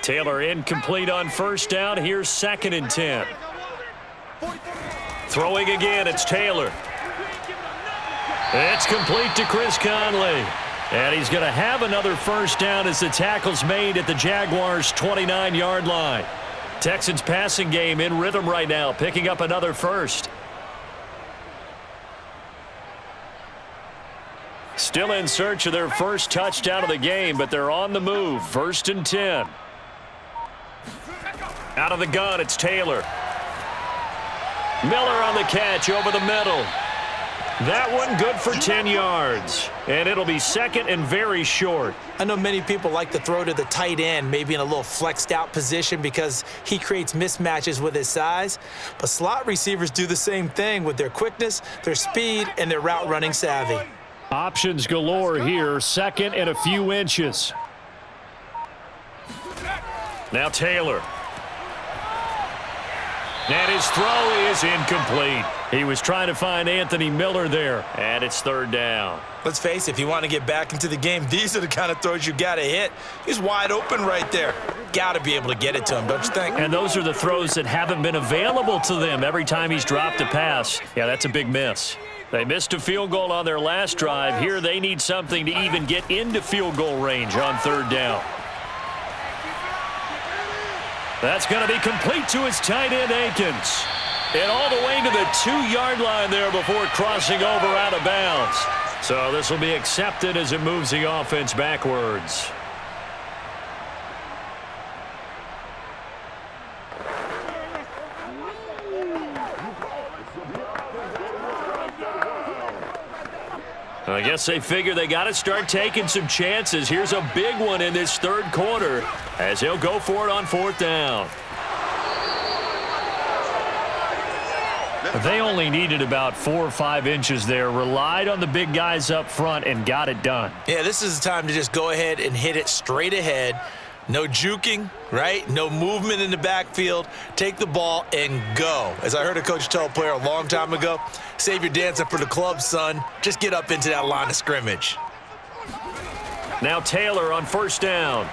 Taylor incomplete on 1st down. Here's 2nd and 10. Throwing again, it's Taylor. It's complete to Chris Conley. And he's going to have another first down as the tackle's made at the Jaguars' 29-yard line. Texans passing game in rhythm right now, picking up another first. Still in search of their first touchdown of the game, but they're on the move. 1st and 10. Out of the gun, it's Taylor. Miller on the catch over the middle. That one good for 10 yards. And it'll be 2nd and very short. I know many people like to throw to the tight end, maybe in a little flexed out position because he creates mismatches with his size. But slot receivers do the same thing with their quickness, their speed, and their route running savvy. Options galore here. 2nd and a few inches. Now Taylor. And his throw is incomplete. He was trying to find Anthony Miller there, and it's 3rd down. Let's face it, if you want to get back into the game, these are the kind of throws you got to hit. He's wide open right there. Got to be able to get it to him, don't you think? And those are the throws that haven't been available to them every time he's dropped a pass. Yeah, that's a big miss. They missed a field goal on their last drive. Here they need something to even get into field goal range on 3rd down. That's going to be complete to his tight end, Akins. And all the way to the 2-yard line there before crossing over out of bounds. So this will be accepted as it moves the offense backwards. I guess they figure they got to start taking some chances. Here's a big one in this 3rd quarter as he'll go for it on 4th down. They only needed about 4 or 5 inches there, relied on the big guys up front, and got it done. Yeah, this is the time to just go ahead and hit it straight ahead. No juking, right? No movement in the backfield. Take the ball and go. As I heard a coach tell a player a long time ago, save your dancing for the club, son. Just get up into that line of scrimmage. Now Taylor on 1st down.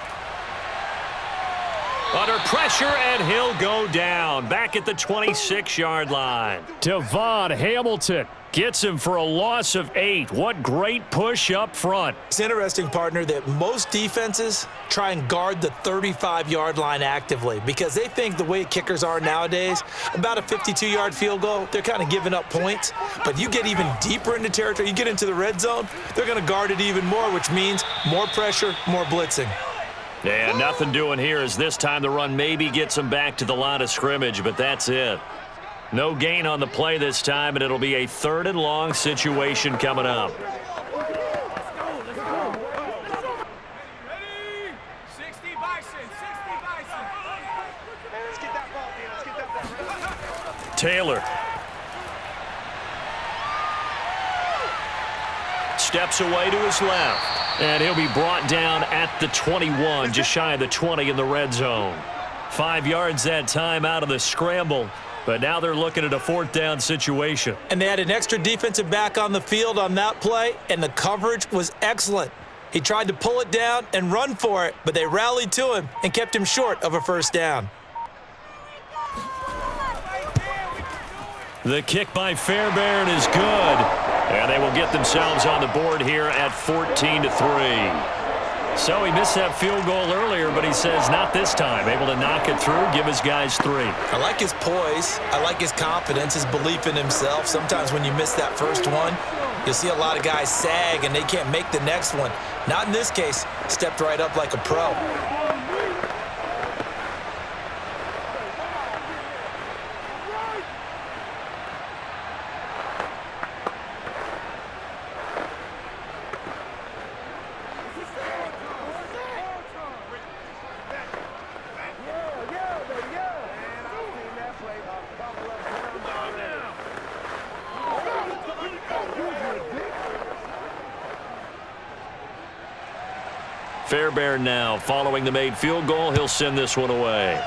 Under pressure, and he'll go down. Back at the 26-yard line. Devon Hamilton gets him for a loss of 8. What great push up front. It's interesting, partner, that most defenses try and guard the 35-yard line actively because they think the way kickers are nowadays, about a 52-yard field goal, they're kind of giving up points. But you get even deeper into territory, you get into the red zone, they're going to guard it even more, which means more pressure, more blitzing. And nothing doing here as this time the run maybe gets him back to the line of scrimmage, but that's it. No gain on the play this time, and it'll be a 3rd and long situation coming up. Taylor. Steps away to his left. And he'll be brought down at the 21, just shy of the 20 in the red zone. 5 yards that time out of the scramble, but now they're looking at a 4th down situation. And they had an extra defensive back on the field on that play, and the coverage was excellent. He tried to pull it down and run for it, but they rallied to him and kept him short of a 1st down. The kick by Fairbairn is good. And they will get themselves on the board here at 14-3. So he missed that field goal earlier, but he says not this time. Able to knock it through, give his guys 3. I like his poise. I like his confidence, his belief in himself. Sometimes when you miss that first one, you'll see a lot of guys sag and they can't make the next one. Not in this case. Stepped right up like a pro. Fairbairn now following the made field goal. He'll send this one away.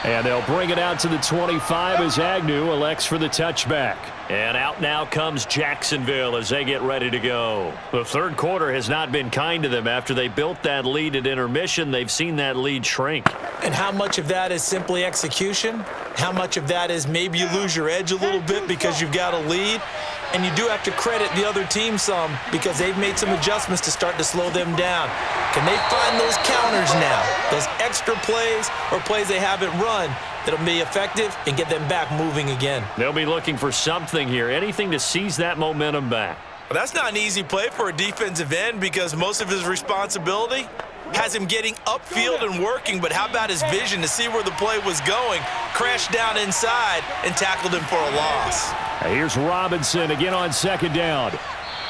And they'll bring it out to the 25 as Agnew elects for the touchback. And out now comes Jacksonville as they get ready to go. The 3rd quarter has not been kind to them. After they built that lead at intermission, they've seen that lead shrink. And how much of that is simply execution? How much of that is maybe you lose your edge a little bit because you've got a lead? And you do have to credit the other team some because they've made some adjustments to start to slow them down. Can they find those counters now, those extra plays or plays they haven't run that'll be effective and get them back moving again? They'll be looking for something here, anything to seize that momentum back. Well, that's not an easy play for a defensive end because most of his responsibility has him getting upfield and working, but how about his vision to see where the play was going, crashed down inside, and tackled him for a loss. Here's Robinson again on 2nd down.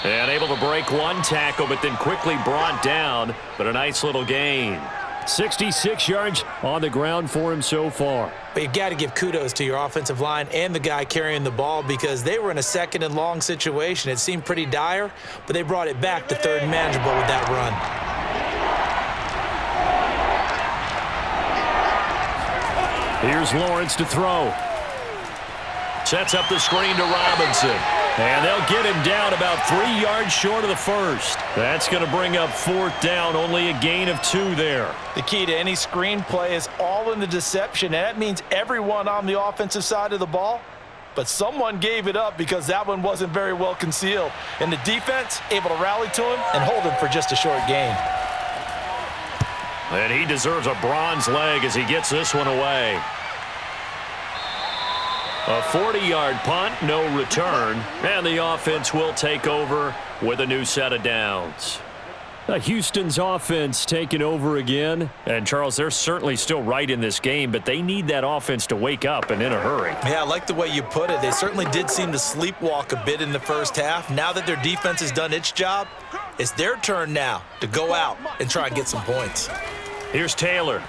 And able to break one tackle, but then quickly brought down, but a nice little gain. 66 yards on the ground for him so far. But you've got to give kudos to your offensive line and the guy carrying the ball because they were in a 2nd and long situation. It seemed pretty dire, but they brought it back to 3rd and manageable with that run. Here's Lawrence to throw. Sets up the screen to Robinson. And they'll get him down about 3 yards short of the 1st. That's going to bring up 4th down, only a gain of 2 there. The key to any screen play is all in the deception, and that means everyone on the offensive side of the ball. But someone gave it up because that one wasn't very well concealed. And the defense able to rally to him and hold him for just a short gain. And he deserves a bronze leg as he gets this one away. A 40-yard punt, no return, and the offense will take over with a new set of downs. Houston's offense taking over again. And, Charles, they're certainly still right in this game, but they need that offense to wake up and in a hurry. Yeah, I like the way you put it. They certainly did seem to sleepwalk a bit in the first half. Now that their defense has done its job, it's their turn now to go out and try and get some points. Here's Taylor.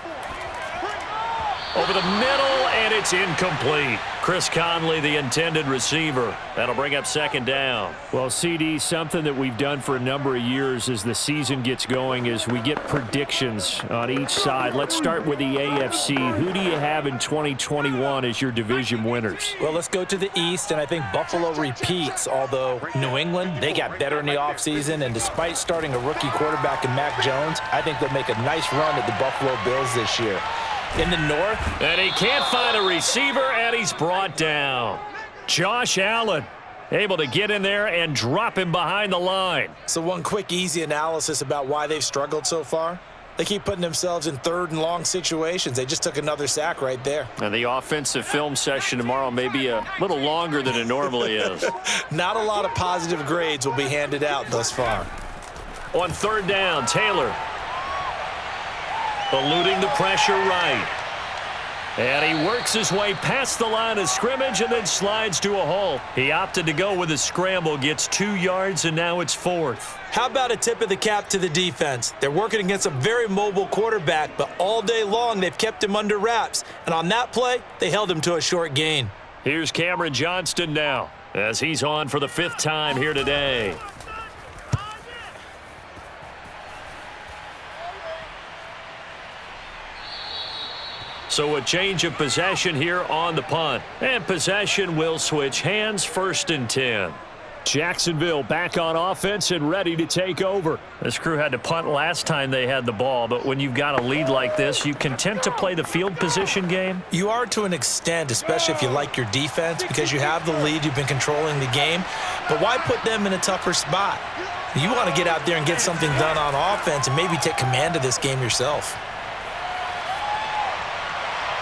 Over the middle, and it's incomplete. Chris Conley, the intended receiver. That'll bring up second down. Well, CD, something that we've done for a number of years as the season gets going is we get predictions on each side. Let's start with the AFC. Who do you have in 2021 as your division winners? Well, let's go to the East, and I think Buffalo repeats, although New England, they got better in the offseason, and despite starting a rookie quarterback in Mac Jones, I think they'll make a nice run at the Buffalo Bills this year. In the North. And he can't find a receiver, and he's brought down. Josh Allen able to get in there and drop him behind the line. So one quick, easy analysis about why they've struggled so far. They keep putting themselves in third and long situations. They just took another sack right there. And the offensive film session tomorrow may be a little longer than it normally is. Not a lot of positive grades will be handed out thus far. On third down, Taylor eluding the pressure right. And he works his way past the line of scrimmage and then slides to a hole. He opted to go with a scramble, gets 2 yards, and now it's fourth. How about a tip of the cap to the defense? They're working against a very mobile quarterback, but all day long they've kept him under wraps. And on that play, they held him to a short gain. Here's Cameron Johnston now as he's on for the 5th time here today. So a change of possession here on the punt. And possession will switch hands, 1st and 10. Jacksonville back on offense and ready to take over. This crew had to punt last time they had the ball, but when you've got a lead like this, you content to play the field position game? You are to an extent, especially if you like your defense, because you have the lead, you've been controlling the game. But why put them in a tougher spot? You want to get out there and get something done on offense and maybe take command of this game yourself.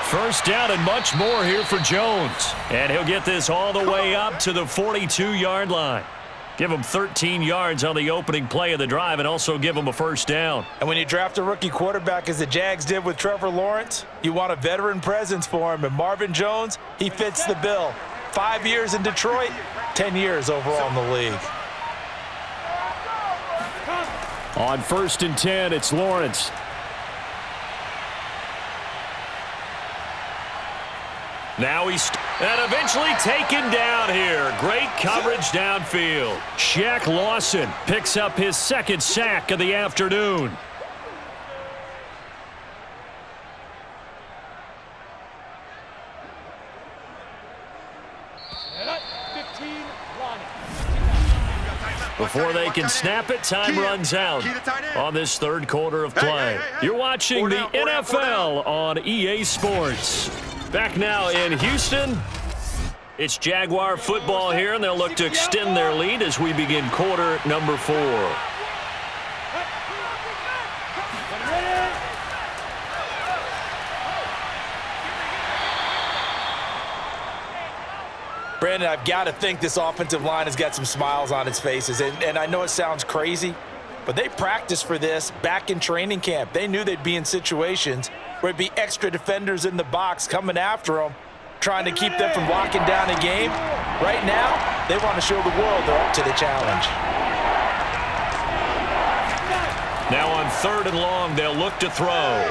First down and much more here for Jones. And he'll get this all the way up to the 42-yard line. Give him 13 yards on the opening play of the drive and also give him a first down. And when you draft a rookie quarterback, as the Jags did with Trevor Lawrence, you want a veteran presence for him. And Marvin Jones, he fits the bill. 5 years in Detroit, 10 years overall in the league. On 1st and 10, it's Lawrence. Now he's and eventually taken down here. Great coverage downfield. Shaq Lawson picks up his 2nd sack of the afternoon. Before they can snap it, time runs out on this 3rd quarter of play. You're watching the NFL on EA Sports. Back now in Houston, it's Jaguar football here, and they'll look to extend their lead as we begin quarter number 4. Brandon, I've got to think this offensive line has got some smiles on its faces. And I know it sounds crazy, but they practiced for this back in training camp. They knew they'd be in situations where it'd be extra defenders in the box coming after them, trying to keep them from locking down a game. Right now, they want to show the world they're up to the challenge. Now on 3rd and long, they'll look to throw.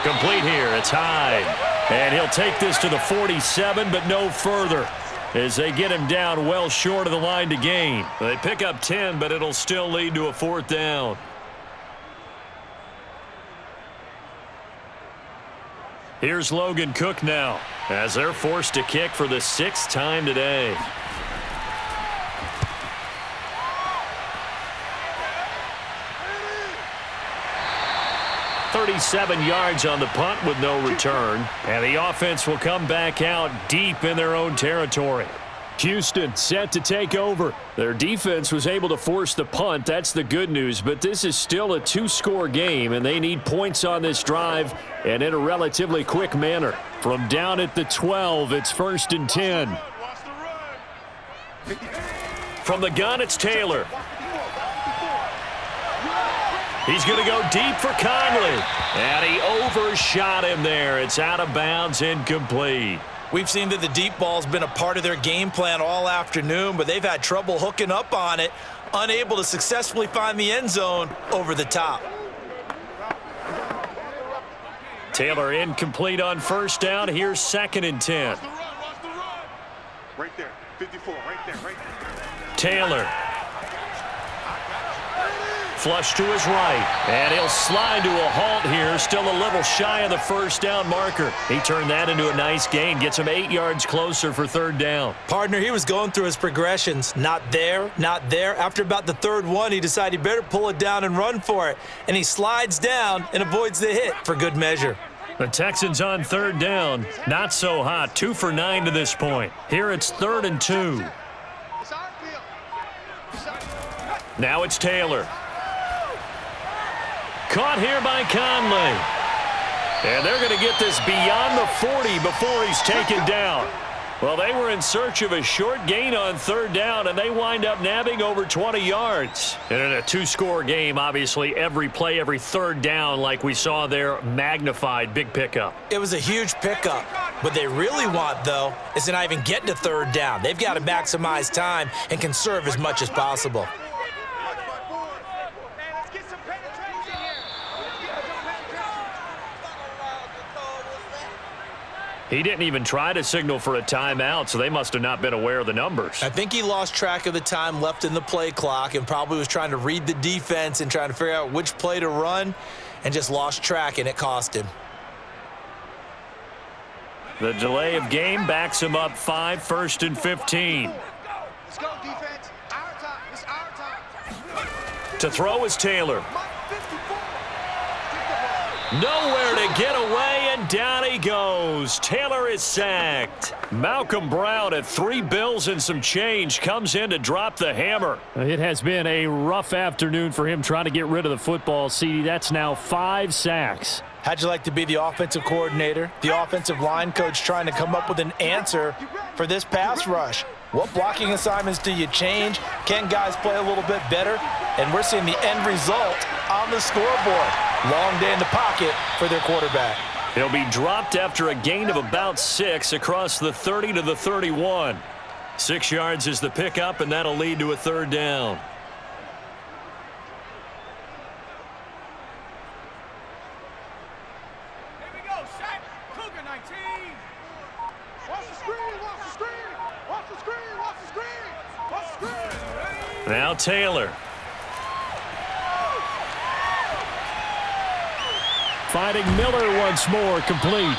Complete here. It's Hyde. And he'll take this to the 47, but no further, as they get him down well short of the line to gain. They pick up 10, but it'll still lead to a 4th down. Here's Logan Cook now, as they're forced to kick for the 6th time today. .37 yards on the punt with no return. And the offense will come back out deep in their own territory. Houston set to take over. Their defense was able to force the punt. That's the good news. But this is still a 2-score game, and they need points on this drive and in a relatively quick manner. From down at the 12, it's 1st and 10. From the gun, it's Taylor. He's going to go deep for Conley. And he overshot him there. It's out of bounds, incomplete. We've seen that the deep ball's been a part of their game plan all afternoon, but they've had trouble hooking up on it, unable to successfully find the end zone over the top. Taylor incomplete on first down. Here's 2nd and 10. Watch the run. Right there. 54. Right there. Taylor. Flush to his right. And he'll slide to a halt here. Still a little shy of the first down marker. He turned that into a nice gain. Gets him 8 yards closer for 3rd down. Partner, he was going through his progressions. Not there, not there. After about the 3rd one, he decided he better pull it down and run for it. And he slides down and avoids the hit for good measure. The Texans on 3rd down. Not so hot. 2 for 9 to this point. Here it's 3rd and 2. Now it's Taylor. Caught here by Conley. And they're going to get this beyond the 40 before he's taken down. Well, they were in search of a short gain on 3rd down, and they wind up nabbing over 20 yards. And in a 2-score game, obviously, every play, every 3rd down, like we saw there, magnified, big pickup. It was a huge pickup. What they really want, though, is to not even get to 3rd down. They've got to maximize time and conserve as much as possible. He didn't even try to signal for a timeout, so they must have not been aware of the numbers. I think he lost track of the time left in the play clock and probably was trying to read the defense and trying to figure out which play to run and just lost track, and it cost him. The delay of game backs him up 5, 1st and 15. Let's go, defense. Our time. It's our time. To throw is Taylor. Nowhere to get away, and down he goes. Taylor is sacked. Malcolm Brown at 3 bills and some change comes in to drop the hammer. It has been a rough afternoon for him trying to get rid of the football, CD. That's now 5 sacks. How'd you like to be the offensive coordinator, the offensive line coach trying to come up with an answer for this pass rush? What blocking assignments do you change? Can guys play a little bit better? And we're seeing the end result on the scoreboard. Long day in the pocket for their quarterback. He'll be dropped after a gain of about 6 across the 30 to the 31. 6 yards is the pickup, and that'll lead to a 3rd down. Now Taylor. Finding Miller once more, complete.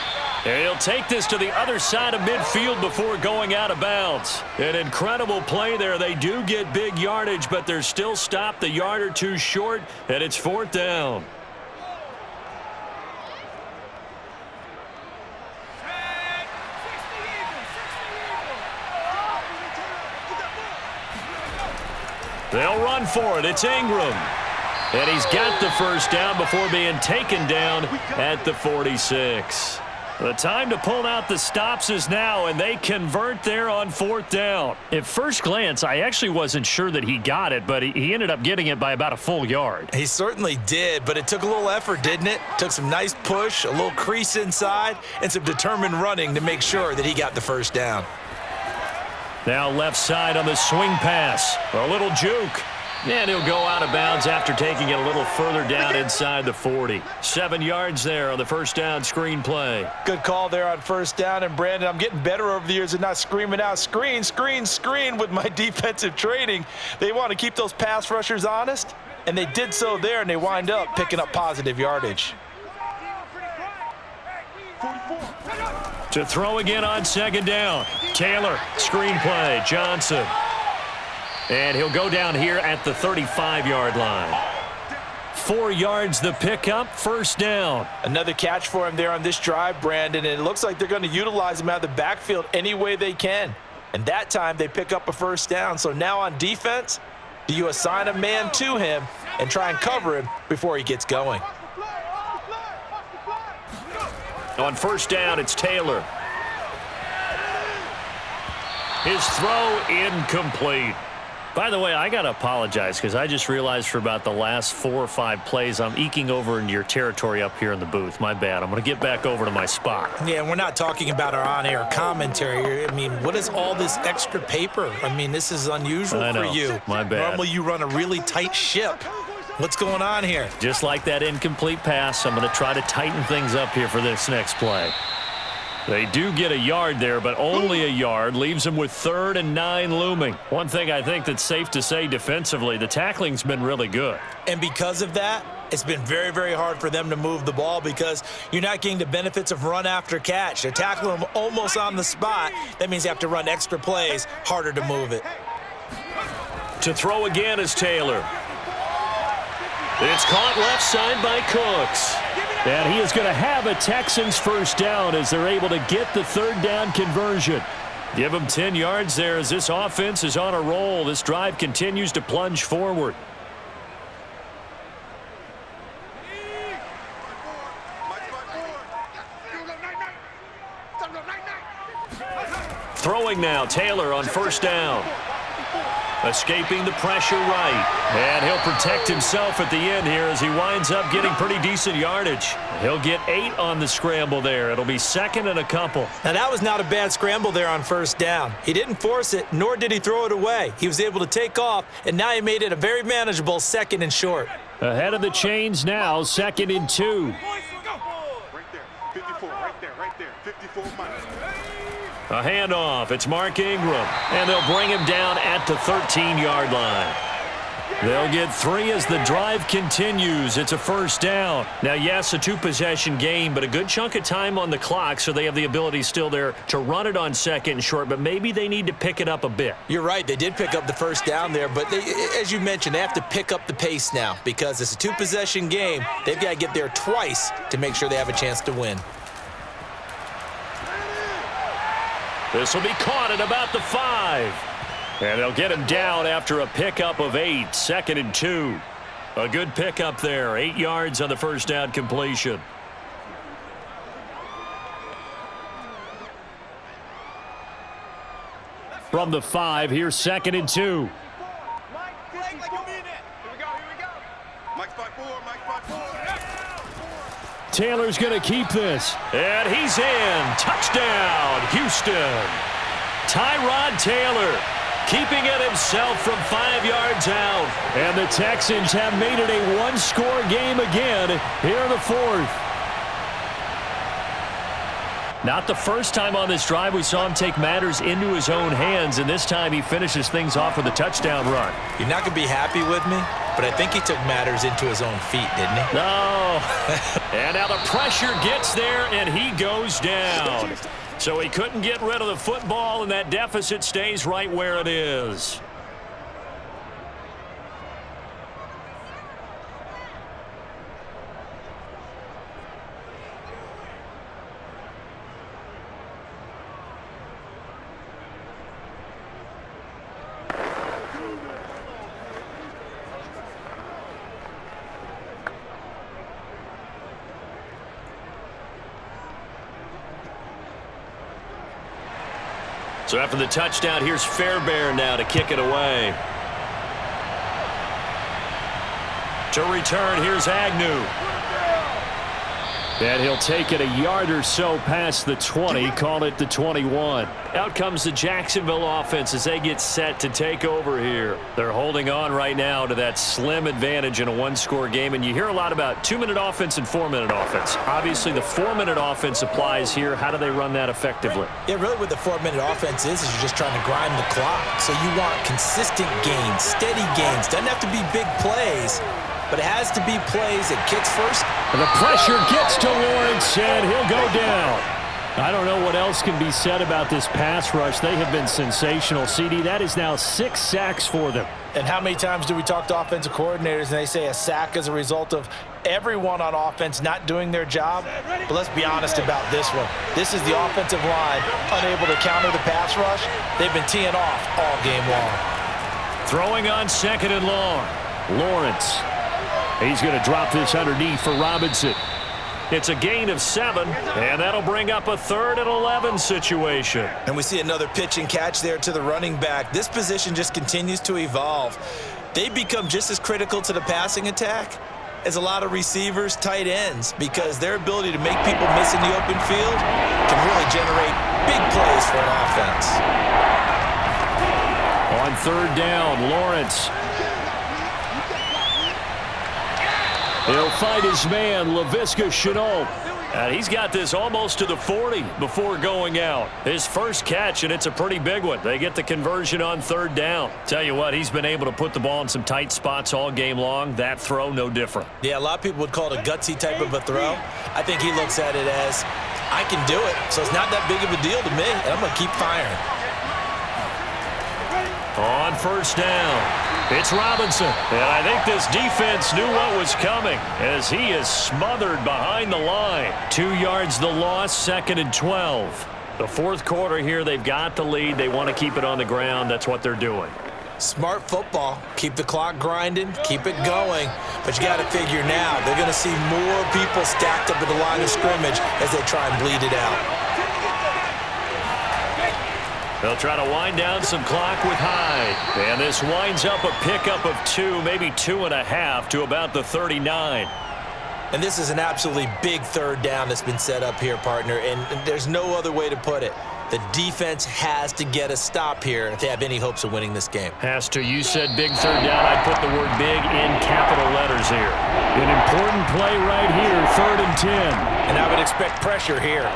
And he'll take this to the other side of midfield before going out of bounds. An incredible play there. They do get big yardage, but they're still stopped a yard or 2 short, and it's 4th down. They'll run for it. It's Ingram. And he's got the first down before being taken down at the 46. The time to pull out the stops is now, and they convert there on 4th down. At first glance, I actually wasn't sure that he got it, but he ended up getting it by about a full yard. He certainly did, but it took a little effort, didn't it? Took some nice push, a little crease inside, and some determined running to make sure that he got the first down. Now left side on the swing pass. A little juke. And he'll go out of bounds after taking it a little further down inside the 40. 7 yards there on the first down screen play. Good call there on first down. And, Brandon, I'm getting better over the years at not screaming out screen, screen, screen with my defensive training. They want to keep those pass rushers honest, and they did so there, and they wind up picking up positive yardage. To throw again on 2nd down. Taylor, screen play, Johnson. And he'll go down here at the 35-yard line. 4 yards the pickup, first down. Another catch for him there on this drive, Brandon, and it looks like they're going to utilize him out of the backfield any way they can. And that time they pick up a first down. So now on defense, do you assign a man to him and try and cover him before he gets going? On first down, it's Taylor. His throw incomplete. By the way, I got to apologize because I just realized for about the last 4 or 5 plays, I'm eking over into your territory up here in the booth. My bad. I'm going to get back over to my spot. Yeah, we're not talking about our on-air commentary. I mean, what is all this extra paper? I mean, this is unusual for you. My bad. Normally you run a really tight ship. What's going on here? Just like that incomplete pass, I'm going to try to tighten things up here for this next play. They do get a yard there, but only a yard. Leaves them with 3rd and 9 looming. One thing I think that's safe to say defensively, the tackling's been really good. And because of that, it's been very, very hard for them to move the ball because you're not getting the benefits of run after catch. They're tackling them almost on the spot. That means they have to run extra plays, harder to move it. To throw again is Taylor. It's caught left side by Cooks. And he is going to have a Texans first down as they're able to get the 3rd down conversion. Give them 10 yards there as this offense is on a roll. This drive continues to plunge forward. Throwing now, Taylor on first down. Escaping the pressure right. And he'll protect himself at the end here as he winds up getting pretty decent yardage. He'll get 8 on the scramble there. It'll be 2nd and a couple. Now, that was not a bad scramble there on first down. He didn't force it, nor did he throw it away. He was able to take off, and now he made it a very manageable 2nd and short. Ahead of the chains now, 2nd and 2. Right there. 54, right there. 54 miles. A handoff. It's Mark Ingram. And they'll bring him down at the 13-yard line. They'll get 3 as the drive continues. It's a first down. Now, yes, a 2-possession game, but a good chunk of time on the clock, so they have the ability still there to run it on 2nd and short, but maybe they need to pick it up a bit. You're right. They did pick up the first down there, but as you mentioned, they have to pick up the pace now because it's a 2-possession game. They've got to get there twice to make sure they have a chance to win. This will be caught at about the 5. And they'll get him down after a pickup of 8, 2nd and 2. A good pickup there, 8 yards on the first down completion. From the 5, here's 2nd and 2. Taylor's going to keep this. And he's in. Touchdown, Houston. Tyrod Taylor keeping it himself from 5 yards out. And the Texans have made it a one-score game again here in the 4th. Not the first time on this drive we saw him take matters into his own hands, and this time he finishes things off with a touchdown run. You're not going to be happy with me, but I think he took matters into his own feet, didn't he? No. And now the pressure gets there, and he goes down. So he couldn't get rid of the football, and that deficit stays right where it is. So after the touchdown, here's Fairbairn now to kick it away. To return, here's Agnew. And he'll take it a yard or so past the 20, call it the 21. Out comes the Jacksonville offense as they get set to take over here. They're holding on right now to that slim advantage in a one-score game, and you hear a lot about 2-minute offense and 4-minute offense. Obviously, the 4-minute offense applies here. How do they run that effectively? Yeah, really what the 4-minute offense is you're just trying to grind the clock. So you want consistent gains, steady gains. Doesn't have to be big plays, but it has to be plays that kicks first. And the pressure gets to Lawrence, and he'll go down. I don't know what else can be said about this pass rush. They have been sensational, CD. That is now 6 sacks for them. And how many times do we talk to offensive coordinators and they say a sack is a result of everyone on offense not doing their job? But let's be honest about this one. This is the offensive line unable to counter the pass rush. They've been teeing off all game long. Throwing on 2nd and long. Lawrence. He's going to drop this underneath for Robinson. It's a gain of 7, and that'll bring up a 3rd and 11 situation. And we see another pitch and catch there to the running back. This position just continues to evolve. They become just as critical to the passing attack as a lot of receivers, tight ends, because their ability to make people miss in the open field can really generate big plays for an offense. On 3rd down, Lawrence. He'll find his man, Laviska Shenault. And he's got this almost to the 40 before going out. His first catch, and it's a pretty big one. They get the conversion on third down. Tell you what, he's been able to put the ball in some tight spots all game long. That throw, no different. Yeah, a lot of people would call it a gutsy type of a throw. I think he looks at it as, I can do it, so it's not that big of a deal to me, and I'm going to keep firing. On first down, it's Robinson. And I think this defense knew what was coming as he is smothered behind the line. 2 yards the loss, 2nd and 12. The fourth quarter here, they've got the lead. They want to keep it on the ground. That's what they're doing. Smart football. Keep the clock grinding, keep it going. But you got to figure now, they're going to see more people stacked up at the line of scrimmage as they try and bleed it out. They'll try to wind down some clock with Hyde. And this winds up a pickup of 2, maybe 2.5 to about the 39. And this is an absolutely big third down that's been set up here, partner, and there's no other way to put it. The defense has to get a stop here if they have any hopes of winning this game. Has to. You said big third down. I'd put the word big in capital letters here. An important play right here, 3rd and 10. And I would expect pressure here.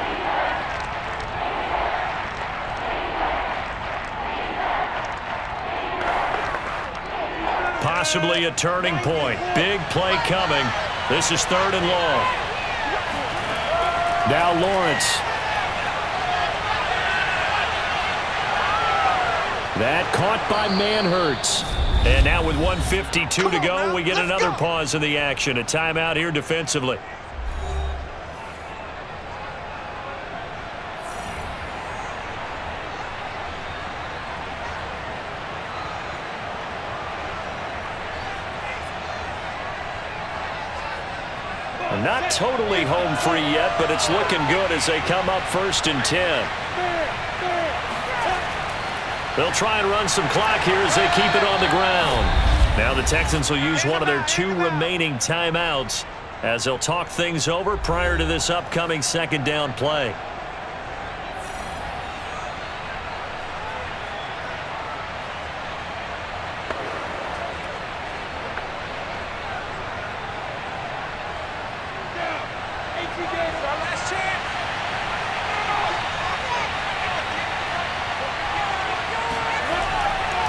Possibly a turning point. Big play coming. This is 3rd and long. Now Lawrence. That caught by Manhertz. And now with 1:52 to go, we get another pause in the action. A timeout here defensively. Not totally home free yet, but it's looking good as they come up 1st and 10. They'll try and run some clock here as they keep it on the ground. Now the Texans will use one of their 2 remaining timeouts as they'll talk things over prior to this upcoming 2nd down play.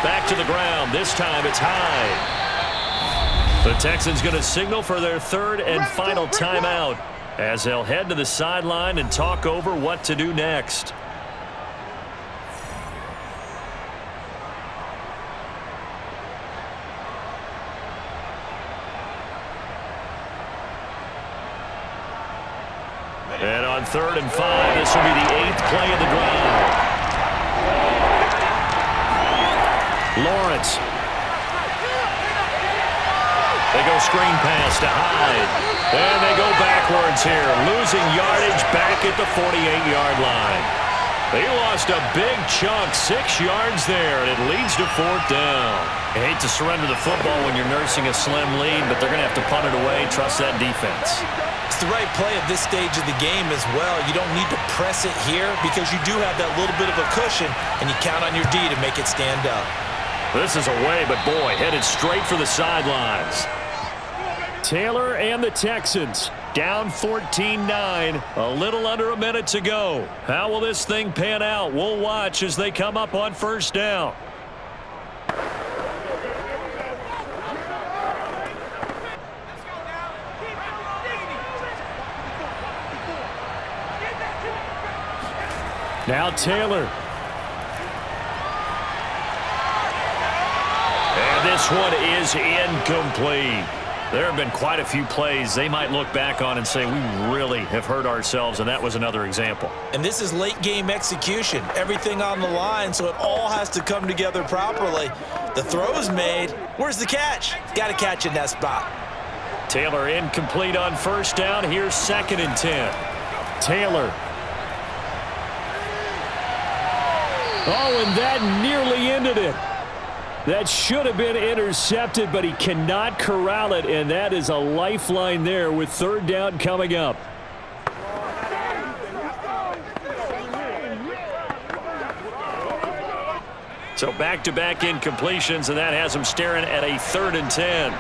Back to the ground. This time it's Hyde. The Texans going to signal for their 3rd and final timeout as they'll head to the sideline and talk over what to do next. And on 3rd and 5, this will be the 8th play of the drive. Lawrence. They go screen pass to Hyde. And they go backwards here, losing yardage back at the 48-yard line. They lost a big chunk, 6 yards there, and it leads to 4th down. I hate to surrender the football when you're nursing a slim lead, but they're going to have to punt it away. Trust that defense. It's the right play at this stage of the game as well. You don't need to press it here because you do have that little bit of a cushion, and you count on your D to make it stand up. This is away, but boy, headed straight for the sidelines. Taylor and the Texans down 14-9, a little under a minute to go. How will this thing pan out? We'll watch as they come up on 1st down. Now Taylor. And this one is incomplete. There have been quite a few plays they might look back on and say, we really have hurt ourselves, and that was another example. And this is late game execution. Everything on the line, so it all has to come together properly. The throw's made. Where's the catch? Got to catch in that spot. Taylor incomplete on 1st down. Here's 2nd and 10. Taylor. Oh, and that nearly ended it. That should have been intercepted, but he cannot corral it, and that is a lifeline there with 3rd down coming up. So back-to-back incompletions, and that has him staring at a 3rd and 10.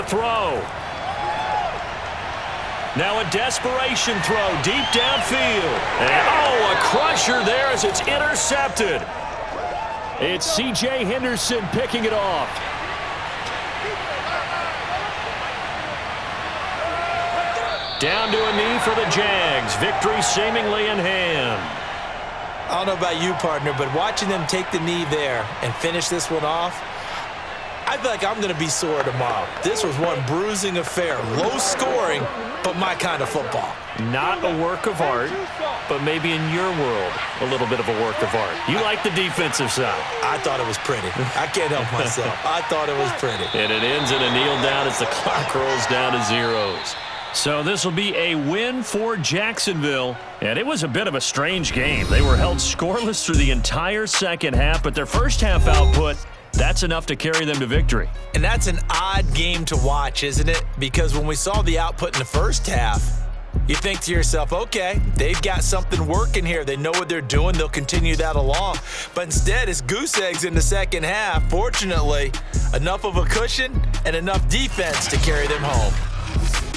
to throw. Now a desperation throw deep downfield. And, oh, a crusher there as it's intercepted. It's C.J. Henderson picking it off. Down to a knee for the Jags. Victory seemingly in hand. I don't know about you, partner, but watching them take the knee there and finish this one off, I feel like I'm going to be sore tomorrow. This was one bruising affair. Low scoring, but my kind of football. Not a work of art, but maybe in your world, a little bit of a work of art. You like the defensive side. I thought it was pretty. I can't help myself. I thought it was pretty. And it ends in a kneel down as the clock rolls down to zeros. So this will be a win for Jacksonville. And it was a bit of a strange game. They were held scoreless through the entire second half, but their first half output, that's enough to carry them to victory. And that's an odd game to watch, isn't it? Because when we saw the output in the first half, you think to yourself, okay, they've got something working here. They know what they're doing. They'll continue that along. But instead, it's goose eggs in the second half. Fortunately, enough of a cushion and enough defense to carry them home.